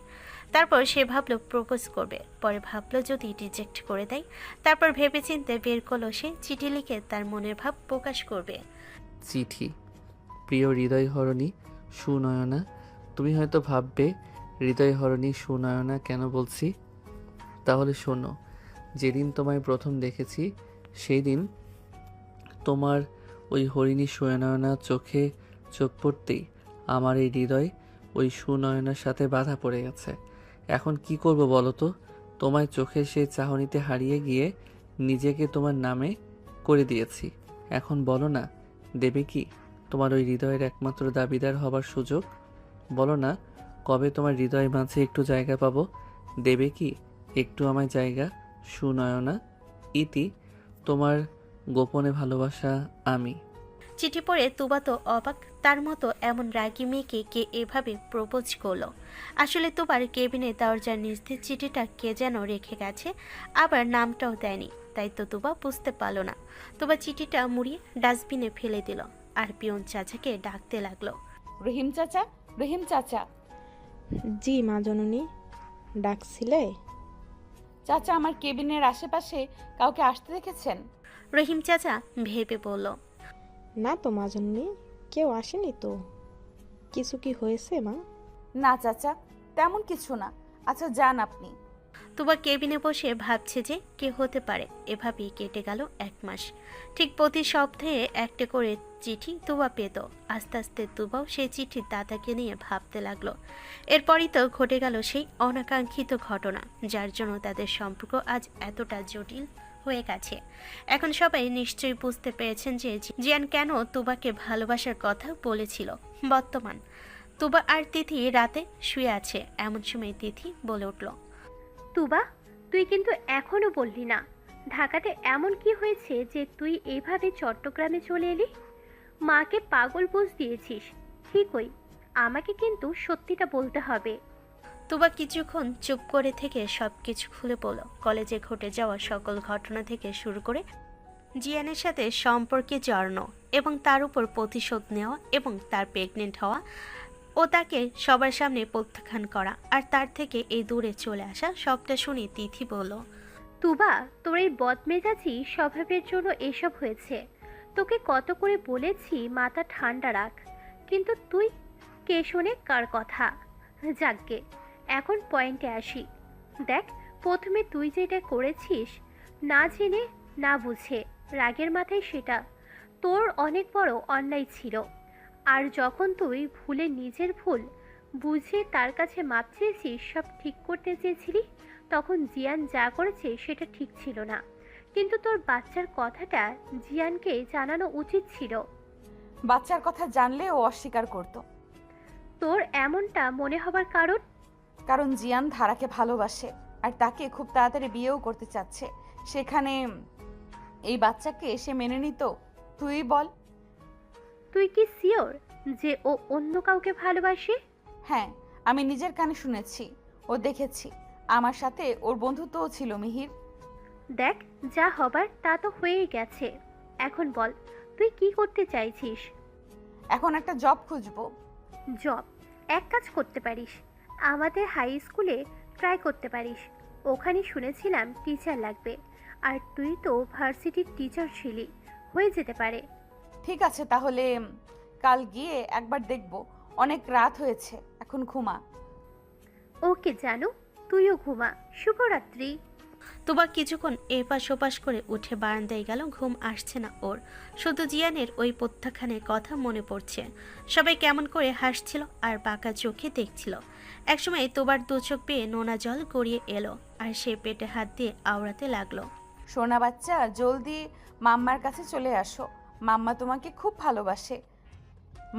তারপর সে ভাবলো প্রপোজ করবে, পরে ভাবলো যদি রিজেক্ট করে দেয়। তারপর ভেবেচিন্তে বের করলো সে চিঠি লিখে তার মনের ভাব প্রকাশ করবে। চিঠি। প্রিয় হৃদয়হরণী সুনয়না, তুমি হয়তো ভাববে হৃদয়হরণী সুনয়না কেন বলছি। তাহলে শোনো, যেদিন তোমায় প্রথম দেখেছি সেই দিন তোমার ওই হরিণী সুনয়না চোখে চোখ পড়তেই আমার এই হৃদয় ওই সুনয়নার সাথে বাধা পড়ে গেছে। এখন কি করব বলো তো? তোমায় চোখের সেই চাহনিতে হারিয়ে গিয়ে নিজেকে তোমার নামে করে দিয়েছি। এখন বলো না, দেবে কি তোমার ওই হৃদয়ের একমাত্র দাবিদার হবার সুযোগ? বলো না, কবে তোমার হৃদয়ের মাঝে একটু জায়গা পাবো? দেবে কি একটু আমায় জায়গা সুনয়না? ইতি, তোমার গোপনে ভালোবাসা আমি। চিঠি পড়ে তুবা তো অবাক, তার মতো এমন রাগী মেয়েকে কে এভাবে প্রপোজ করলো। আসলে তুবার কেবিনে দরজার নিচ দিয়ে চিঠিটা কে যেন রেখে গেছে, আবার নামটাও দেয়নি, তাই তো তুবা বুঝতে পারলো না। তুবা চিঠিটা মুড়িয়ে ডাস্টবিনে ফেলে দিল আর পিয়ন চাচাকে ডাকতে লাগলো। রহিম চাচা, রহিম চাচা। জি মা জননী, ডাকছিলে? চাচা, আমার কেবিনের আশেপাশে কাউকে আসতে দেখেছেন? রহিম চাচা ভেবে বলল, না তো মা জননী, কেউ আসেনি তো। কিছু কি হয়েছে মা? না চাচা, তেমন কিছু না। আচ্ছা, যান আপনি। তুবা কেবিনে বসে ভাবছে যে কে হতে পারে। এভাবেই কেটে গেল 1 মাস। ঠিক প্রতি সপ্তাহে একটা করে চিঠি তুবা পেত। আস্তে আস্তে তুবাও সেই চিঠির দাদাকে নিয়ে ভাবতে লাগলো। এরপরই তো ঘটে গেল সেই অনাকাঙ্ক্ষিত ঘটনা, যার জন্য তাদের সম্পর্ক আজ এতটা জটিল হয়ে গেছে। এখন সবাই নিশ্চয়ই বুঝতে পেরেছেন যে জিয়ান কেন তুবাকে ভালোবাসার কথা বলেছিল। বর্তমান তুবা আর তিথি রাতে শুয়ে আছে। এমন সময় তিথি বলে উঠল, তুবা, তুই কিন্তু এখনো বললি না ঢাকাতে এমন কি হয়েছে যে তুই এইভাবে চট্টগ্রামে চলে এলি? মাকে পাগল বুঝ দিয়েছিস ঠিকই, আমাকে কিন্তু সত্যিটা বলতে হবে। তুবা কিছুক্ষণ চুপ করে থেকে সবকিছু খুলে বলল। কলেজে ঘটে যাওয়া সকল ঘটনা থেকে শুরু করে জিয়ানের সাথে সম্পর্কে জড়ানো এবং তার উপর প্রতিশোধ নেওয়া এবং তার প্রেগনেন্ট হওয়া ও তাকে সবার সামনে প্রত্যাখ্যান করা আর তার থেকে এই দূরে চলে আসা সবটা শুনে তিথি বলল, তুবা, তোর এই বদমেজাজি স্বভাবের জন্য এসব হয়েছে। তোকে কত করে বলেছি মাথা ঠান্ডা রাখ, কিন্তু তুই কে শোনে কার কথা। যাকগে, এখন পয়েন্টে আসি। দেখ, প্রথমে তুই যেটা করেছিস না জেনে না বুঝে রাগের মাথায়, সেটা তোর অনেক বড় অন্যায় ছিল। আর যখন তুই ভুলে নিজের ভুল বুঝে তার কাছে মাপ চেয়েছিস, সব ঠিক করতে চেয়েছিলি, তখন জিয়ান যা করেছে সেটা ঠিক ছিল না। কিন্তু তোর বাচ্চার কথাটা জিয়ানকে জানানো উচিত ছিল। বাচ্চার কথা জানলে ও অস্বীকার করত। তোর এমনটা মনে হবার কারণ? কারণ জিয়ান ধারাকে ভালোবাসে আর তাকে খুব তাড়াতাড়ি বিয়েও করতে চাচ্ছে। সেখানে এই বাচ্চাকে সে মেনে নিত? তুই বল। তুই কি শিওর যে ও অন্য কাউকে ভালোবাসে? হ্যাঁ, আমি নিজের কানে শুনেছি ও দেখেছি। আমার সাথে ওর বন্ধুত্বও ছিল মিহির। দেখ, যা হবার তা তো হয়েই গেছে। এখন বল, তুই কি করতে চাইছিস? এখন একটা জব খুঁজবো। জব? এক কাজ করতে পারিস, আমাদের হাই স্কুলে ট্রাই করতে পারিস। ওখানে শুনেছিলাম টিচার লাগবে, আর তুই তো ভার্সিটির টিচার ছিলি, হয়ে যেতে পারে। ঠিক আছে, তাহলে কাল গিয়ে একবার দেখব। অনেক রাত হয়েছে, এখন ঘুমা। ওকে জানু, তুইও ঘুমা। শুভরাত্রি। তুবা কিছুক্ষণ এপাশ ওপাশ করে উঠে বারান্দায় গেল। ঘুম আসছে না ওর, শুধু জিয়ানের ওই প্রত্যাখ্যানের কথা মনে পড়ছে। সবাই কেমন করে হাসছিল আর বাঁকা চোখে দেখছিল। একসময় তোবার দু চোখ পেয়ে নোনা জল গড়িয়ে এলো আর সে পেটে হাত দিয়ে আওড়াতে লাগলো। সোনা বাচ্চা, জলদি মাম্মার কাছে চলে আসো। মাম্মা তোমাকে খুব ভালোবাসে।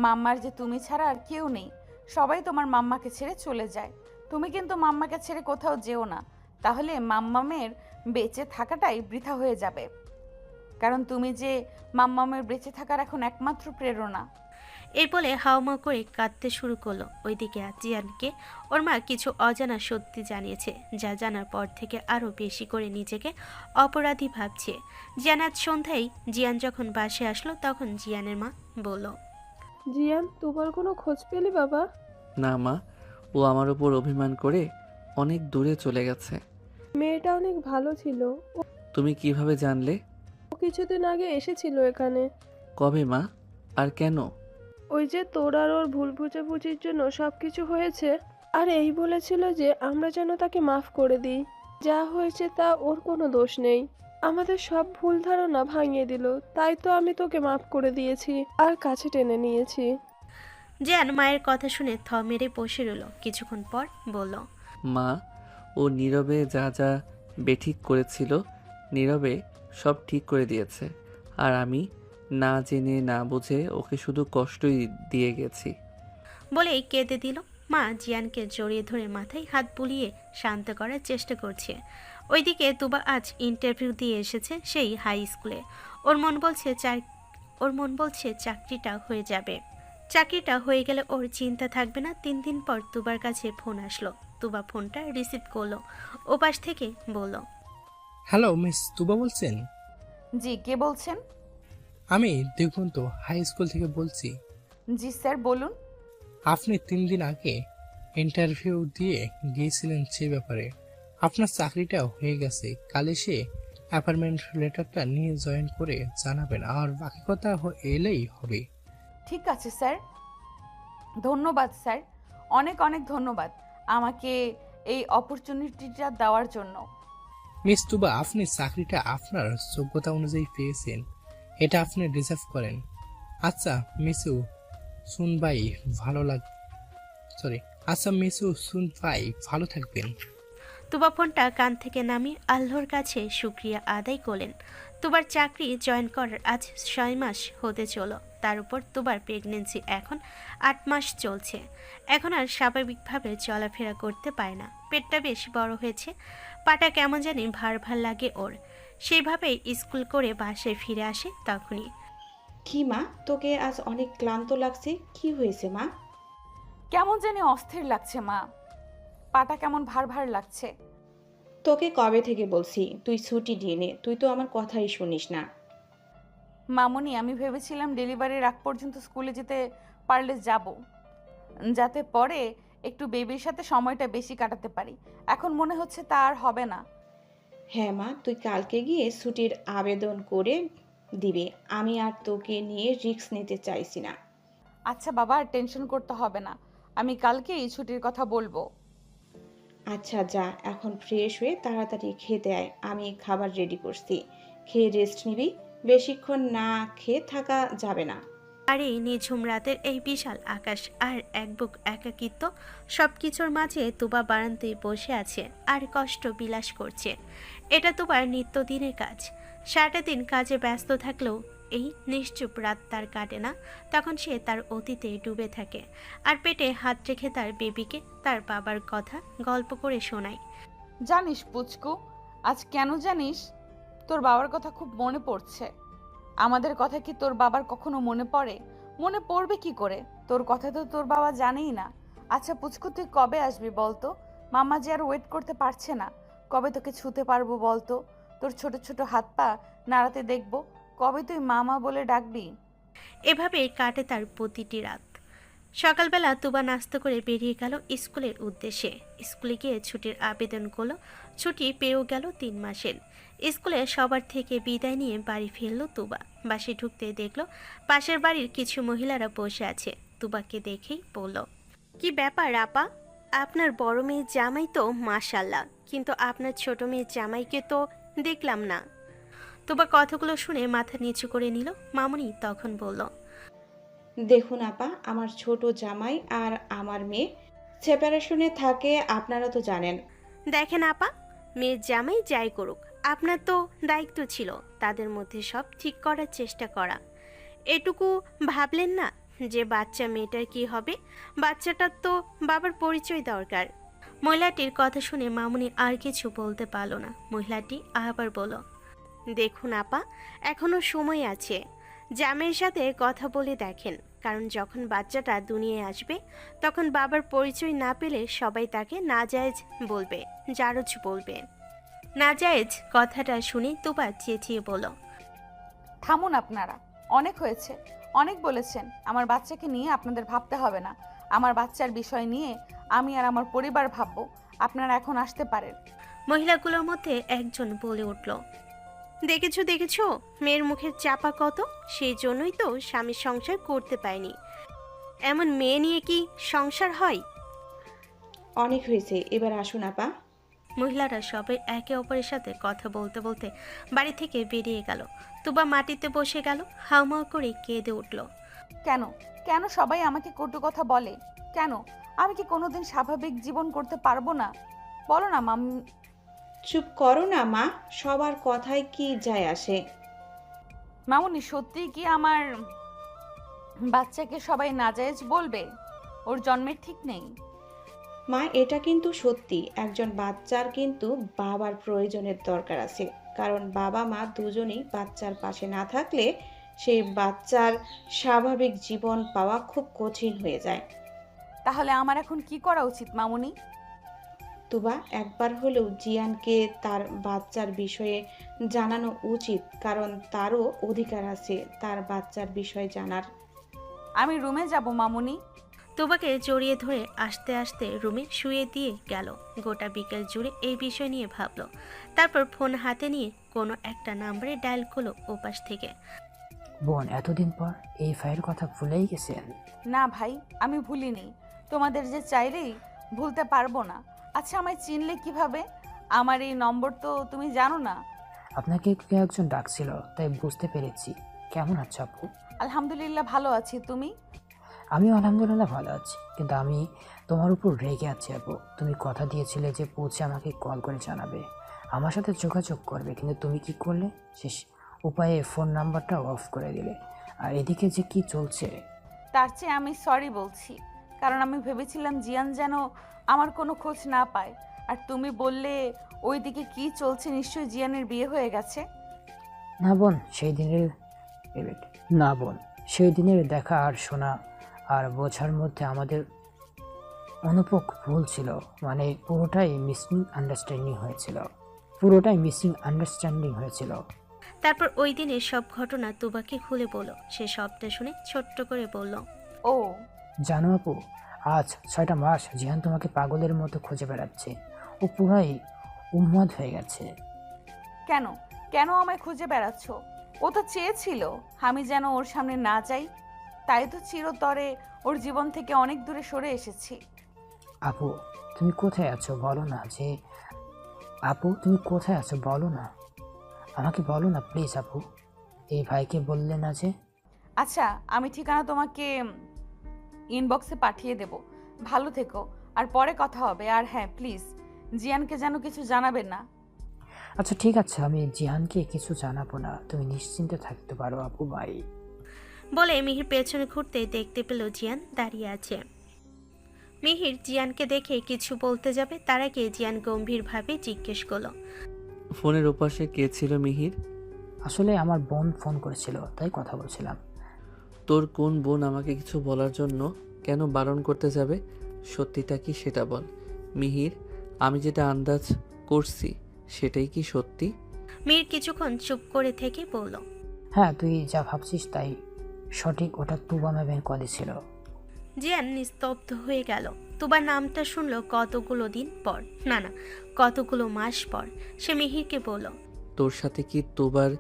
মাম্মার যে তুমি ছাড়া আর কেউ নেই। সবাই তোমার মাম্মাকে ছেড়ে চলে যায়, তুমি কিন্তু মাম্মাকে ছেড়ে কোথাও যেও না, তাহলে মাম্মামের বেঁচে থাকাটাই বৃথা হয়ে যাবে। কারণ তুমি যে মাম্মামের বেঁচে থাকার এখন একমাত্র প্রেরণা। এই বলে হাওমাও করে কাঁদতে শুরু করলো। ওইদিকে জিয়ানকে ওর মা কিছু অজানা সত্যি জানিয়েছে, যা জানার পর থেকে আরও বেশি করে নিজেকে অপরাধী ভাবছে। জিয়ান আজ সন্ধ্যায় জিয়ান যখন বাসে আসলো তখন জিয়ানের মা বলল, জিয়ান, তোমার কোনো খোঁজ পেলি বাবা? না মা, ও আমার উপর অভিমান করে অনেক দূরে চলে গেছে। মেয়েটা অনেক ভালো ছিল। তুমি কিভাবে জানলে? ও কিছুদিন আগে এসেছিল এখানে। কবে মা, আর কেন? ওই যে তোর আর ওর ভুল বুঝাবুঝির জন্য সবকিছু হয়েছে, আর এই বলেছিল যে আমরা যেন তাকে মাফ করে দিই। যা হয়েছে তা ওর কোনো দোষ নেই, আমাদের সব ভুল ধারণা ভাঙিয়ে দিল। তাই তো আমি তোকে মাফ করে দিয়েছি আর কাছে টেনে নিয়েছি। জিয়ান মায়ের কথা শুনে থ মেরে বসে রইল। কিছুক্ষণ পর বলল, মা, ও নীরবে যা যা বেঠিক করেছিল নীরবে সব ঠিক করে দিয়েছে, আর আমি না জেনে না বুঝে ওকে শুধু কষ্টই দিয়ে গেছি। বলেই কেঁদে দিল। মা জিয়ানকে জড়িয়ে ধরে মাথায় হাত বুলিয়ে শান্ত করার চেষ্টা করছে। ওইদিকে তুবা আজ ইন্টারভিউ দিয়ে এসেছে সেই হাই স্কুলে। ওর মন বলছে চাকরিটা হয়ে যাবে। চাকরিটা হয়ে গেলে ওর চিন্তা থাকবে না। 3 দিন পর তুবার কাছে ফোন আসলো। তুবা ফোনটা রিসিভ করলো। ওপাশ থেকে বলল, হ্যালো মিস তুবা বলছেন? জি, কে বলছেন? আমি দিগন্ত হাই স্কুল থেকে বলছি। জি স্যার, বলুন। আপনি 3 দিন আগে ইন্টারভিউ দিয়ে গিয়েছিলেন সে ব্যাপারে। আপনার চাকরিটা হয়ে গেছে। কাল এসে অ্যাপয়েন্টমেন্ট লেটারটা নিয়ে জয়েন করে জানাবেন, আর বাকি কথা এলেই হবে। ঠিক আছে স্যার, ধন্যবাদ স্যার, অনেক অনেক ধন্যবাদ আমাকে এই অপরচুনিটিটা দেওয়ার জন্য। মিস তুবা, আপনি চাকরিটা আপনার যোগ্যতা অনুযায়ী পেয়েছেন, এটা আপনি ডিজার্ভ করেন। আচ্ছা মিসু সুনভাই ভালো থাকবেন। তুবা ফোনটা কান থেকে নামিয়ে আল্লাহর কাছে শুক্রিয়া আদায় করলেন। তুবার চাকরি জয়েন করার আজ 6 মাস হতে চলো। তার উপর তুবার প্রেগনেন্সি এখন 8 মাস চলছে। এখন আর স্বাভাবিকভাবে চলাফেরা করতে পারে না। পেটটা বেশ বড় হয়েছে, পাটা কেমন জানি ভার ভার লাগে ওর। সেইভাবেই স্কুল করে বাসায় ফিরে আসে তখনই। কি মা, তোকে আজ অনেক ক্লান্ত লাগছে, কি হয়েছে মা? কেমন জানি অস্থির লাগছে মা, পাটা কেমন ভার ভার লাগছে। তোকে কবে থেকে বলছি তুই ছুটি দিয়ে নে, তুই তো আমার কথাই শুনিস না। মামুনি, আমি ভেবেছিলাম ডেলিভারির আগ পর্যন্ত স্কুলে যেতে পারলে যাব, যাতে পরে একটু বেবির সাথে সময়টা বেশি কাটাতে পারি। এখন মনে হচ্ছে তা আর হবে না। হ্যাঁ মা, তুই কালকে গিয়ে ছুটির আবেদন করে দিবে। আমি আর তোকে নিয়ে রিস্ক নিতে চাইছি না। আচ্ছা বাবা, আর টেনশন করতে হবে না, আমি কালকেই ছুটির কথা বলবো। আচ্ছা যা, এখন ফ্রেশ হয়ে তাড়াতাড়ি খেতে আয়। আমি খাবার রেডি করছি, খেয়ে রেস্ট নিবি। বেশিক্ষণ না খেয়ে থাকা যাবে না। আর এই নিঝুম রাতের এই বিশাল আকাশ আর এক বুক একাকিত্ব, সবকিছুর মাঝে তুবা বারান্দায় বসে আছে আর কষ্ট বিলাস করছে। এটা তুবার নিত্যদিনের কাজ। সারাটা দিন কাজে ব্যস্ত থাকলেও এই নিশ্চুপ রাত তার কাটে না। তখন সে তার অতীতে ডুবে থাকে আর পেটে হাত রেখে তার বেবিকে তার বাবার কথা গল্প করে শোনায়। জানিস পুচকু, আজ কেন জানিস তোর বাবার কথা খুব মনে পড়ছে। আমাদের কথা কি তোর বাবার কখনো মনে পড়ে? মনে পড়বে কি করে? তোর কথা তো তোর বাবা জানেই না। আচ্ছা পুচকু, তুই কবে আসবি বলতো? মাম্মা যে আর ওয়েট করতে পারছে না। কবে তোকে ছুতে পারবো বলতো? তোর ছোট ছোট হাত পা নাড়াতে দেখবো। কবে তুই মামা বলে ডাকবি? এভাবে কাটে তার প্রতিটি রাত। সকালবেলা তুবা নাস্তা করে বেরিয়ে গেল স্কুলের উদ্দেশ্যে। স্কুলে গিয়ে ছুটির আবেদন করলো। ছুটি পেয়েও গেল 3 মাসের। স্কুলে সবার থেকে বিদায় নিয়ে বাড়ি ফিরল তুবা। বাসে ঢুকতে দেখলো পাশের বাড়ির কিছু মহিলারা বসে আছে। তুবাকে দেখেই বলল, কি ব্যাপার আপা? আপনার বড় মেয়ের জামাই তো মাশাল্লাহ, কিন্তু আপনার ছোট মেয়ের জামাইকে তো দেখলাম না। তুবা কথাগুলো শুনে মাথা নিচু করে নিল। মামুনি তখন বলল, দেখুন আপা, আমার ছোট জামাই আর আমার মেয়ে সেপারেশনে থাকে, আপনারা তো জানেন। দেখেন আপা, মেয়ের জামাই যাই করুক, আপনার তো দায়িত্ব ছিল তাদের মধ্যে সব ঠিক করার চেষ্টা করা। এটুকু ভাবলেন না যে বাচ্চা মেয়েটার কি হবে? বাচ্চাটার তো বাবার পরিচয় দরকার। মহিলাটির কথা শুনে মামুনি আর কিছু বলতে পারল না। মহিলাটি আবার বলল, দেখুন আপা, এখনো সময় আছে। জামাইয়ের সাথে কথা বলে দেখেন, কারণ যখন বাচ্চাটা দুনিয়ায় আসবে তখন বাবার পরিচয় না পেলে সবাই তাকে নাজায়েজ বলবে, জারজ বলবে। নাজায়েজ কথাটা শুনে তুবা চেঁচিয়ে বলল, থামুন আপনারা, অনেক হয়েছে, অনেক বলেছেন। আমার বাচ্চাকে নিয়ে আপনাদের ভাবতে হবে না। আমার বাচ্চার বিষয় নিয়ে আমি আর আমার পরিবার ভাববো। আপনারা এখন আসতে পারেন। মহিলাগুলোর মধ্যে একজন বলে উঠল, দেখেছো দেখেছো, মেয়ের মুখের চাপা কত, সেই জন্যই তো স্বামীর সংসার করতে পায়নি। এমন মেয়ে নিয়ে কি সংসার হয়? অনেক হয়েছে, এবার আসুন আপা। মহিলারা সবাই একে অপরের সাথে কথা বলতে বলতে বাড়ি থেকে বেরিয়ে গেল। তুবা মাটিতে বসে গেল, হাউমাউ করে কেঁদে উঠল। কেন কেন সবাই আমাকে কটু কথা বলে? কেন? আমি কি কোনোদিন স্বাভাবিক জীবন করতে পারবো না? বলো না মাম। চুপ করো না মা, সবার কথায় কি যায় আসে? মামুনি, সত্যি কি আমার বাচ্চাকে সবাই নাজায়েজ বলবে? ওর জন্মের ঠিক নেই। মা, এটা কিন্তু সত্যি। একজন বাচ্চার কিন্তু বাবার প্রয়োজনের দরকার আছে, কারণ বাবা মা দুজনেই বাচ্চার পাশে না থাকলে সেই বাচ্চার স্বাভাবিক জীবন পাওয়া খুব কঠিন হয়ে যায়। তাহলে আমার এখন কি করা উচিত মামুনি? তুবা, একবার হলেও জিয়ানকে তার বাচ্চার বিষয়ে জানানো উচিত, কারণ তারও অধিকার আছে তার বাচ্চার বিষয় জানার। আমি রুমে যাব মামুনি। তুবাকে জড়িয়ে ধরে আস্তে আস্তে রুমে শুয়ে দিয়ে গেল। গোটা বিকেল জুড়ে এই বিষয় নিয়ে ভাবলো। তারপর ফোন হাতে নিয়ে কোনো একটা নাম্বারে ডায়াল করলো ওপাশ থেকে। বোন, এতদিন পর এই ফাইল কথা ভুলেই গেছেন? না ভাই, আমি ভুলিনি। তোমাদের যে চাইলেই ভুলতে পারবো না। আচ্ছা, আমায় চিনলে কিভাবে? আমার এই নম্বর তো তুমি জানো না। আপনাকে কেউ একজন ডাকছিল, তাই বুঝতে পেরেছি। কেমন আছো আপু? আলহামদুলিল্লাহ ভালো আছি, তুমি? আমিও আলহামদুলিল্লাহ ভালো আছি, কিন্তু আমি তোমার উপর রেগে আছি আপু। তুমি কথা দিয়েছিলে যে পৌঁছে আমাকে কল করে জানাবে, আমার সাথে যোগাযোগ করবে, কিন্তু তুমি কি করলে? শেষ উপায়ে ফোন নাম্বারটা অফ করে দিলে। আর এদিকে যে কি চলছে, তার চেয়ে আমি সরি বলছি, কারণ আমি ভেবেছিলাম জিয়ান যেন আমার কোনো খোঁজ না পায়। আর তুমি বললে ওইদিকে কি চলছে, নিশ্চয়ই জিয়ানের বিয়ে হয়ে গেছে। না বোন, সেই দিনের দেখা আর শোনা আর বোঝার মধ্যে আমাদের অনুপক ভুল ছিল। মানে পুরোটাই মিসিং আন্ডারস্ট্যান্ডিং হয়েছিল। তারপর ওই দিনের সব ঘটনা তুবাকে খুলে বলল। সে সবটা শুনে ছোট্ট করে বলল, ও জানো আপু, আজ 6টা মাস জিহান তোমাকে পাগলের মতো খুঁজে বেড়াচ্ছে। ও পুরাই উন্মাদ হয়ে গেছে। কেন কেন আমায় খুঁজে বেড়াচ্ছ? ও তো চেয়েছিল আমি যেন ওর সামনে না যাই, তাই তো চিরতরে ওর জীবন থেকে অনেক দূরে সরে এসেছি। আপু তুমি কোথায় আছো বলো না যে আপু তুমি কোথায় আছো বলো না, আমাকে বলো না প্লিজ আপু। এই ভাইকে বললে না যে? আচ্ছা, আমি ঠিকানা তোমাকে ইনবক্সে পাঠিয়ে দেব। ভালো থেকো, আর পরে কথা হবে। আর হ্যাঁ, প্লিজ জিয়ানকে যেন কিছু জানাবেন না। আচ্ছা ঠিক আছে, আমি জিহানকে কিছু জানাবো না, তুমি নিশ্চিন্তে থাকতে পারো আপু ভাই। বলে মিহির পেছনে ঘুরতে দেখতে পেল জিয়ান দাঁড়িয়ে আছে। মিহির জিয়ানকে দেখে কিছু বলতে যাবে, তার আগে জিয়ান গম্ভীরভাবে জিজ্ঞেস করলো, ফোনের ওপাশে কে ছিল মিহির? আসলে আমার বোন ফোন করেছিল, তাই কথা বলছিলাম। তোর কোন বোন আমাকে কিছু বলার জন্য কেন বারণ করতে যাবে? সত্যিটা কি সেটা বল মিহির। আমি যেটা আন্দাজ করছি সেটাই কি সত্যি? মিহির কিছুক্ষণ চুপ করে থেকে বলল, হ্যাঁ তুই যা ভাবছিস তাই সঠিক, ওটা তুবা ম্যামের কলে ছিল। জিয়ান নিস্তব্ধ হয়ে গেল। তুবার নামটা শুনলো কতগুলো দিন পর, না কতগুলো মাস পর। সে মিহিরকে বলল, তোর সাথে কি তোবার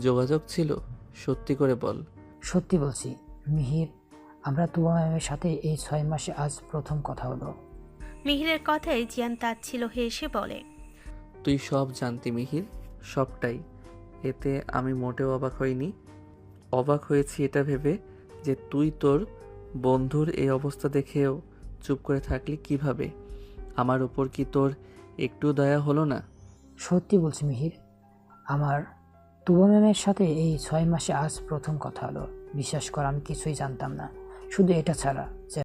যোগাযোগ ছিল? সত্যি করে বল। সত্যি বলছি মিহির, আমরা তুবা ম্যামের সাথে এই 6 মাসে আজ প্রথম কথা হলো। মিহিরের কথায় জিয়ান তাচ্ছিল হেসে বলে, তুই সব জানতি মিহির, সবটাই। এতে আমি মোটেও অবাক হইনি। অবাক হয়েছি এটা ভেবে যে তুই তোর বন্ধুর এই অবস্থা দেখেও চুপ করে থাকলি কিভাবে। আমার উপর কি তোর একটু দয়া হলো না? সত্যি বলছি মিহির, আমার তুবা ম্যামের সাথে এই 6 মাসে আজ প্রথম কথা হলো। বিশ্বাস কর আমি কিছুই জানতাম না, শুধু এটা ছাড়া যে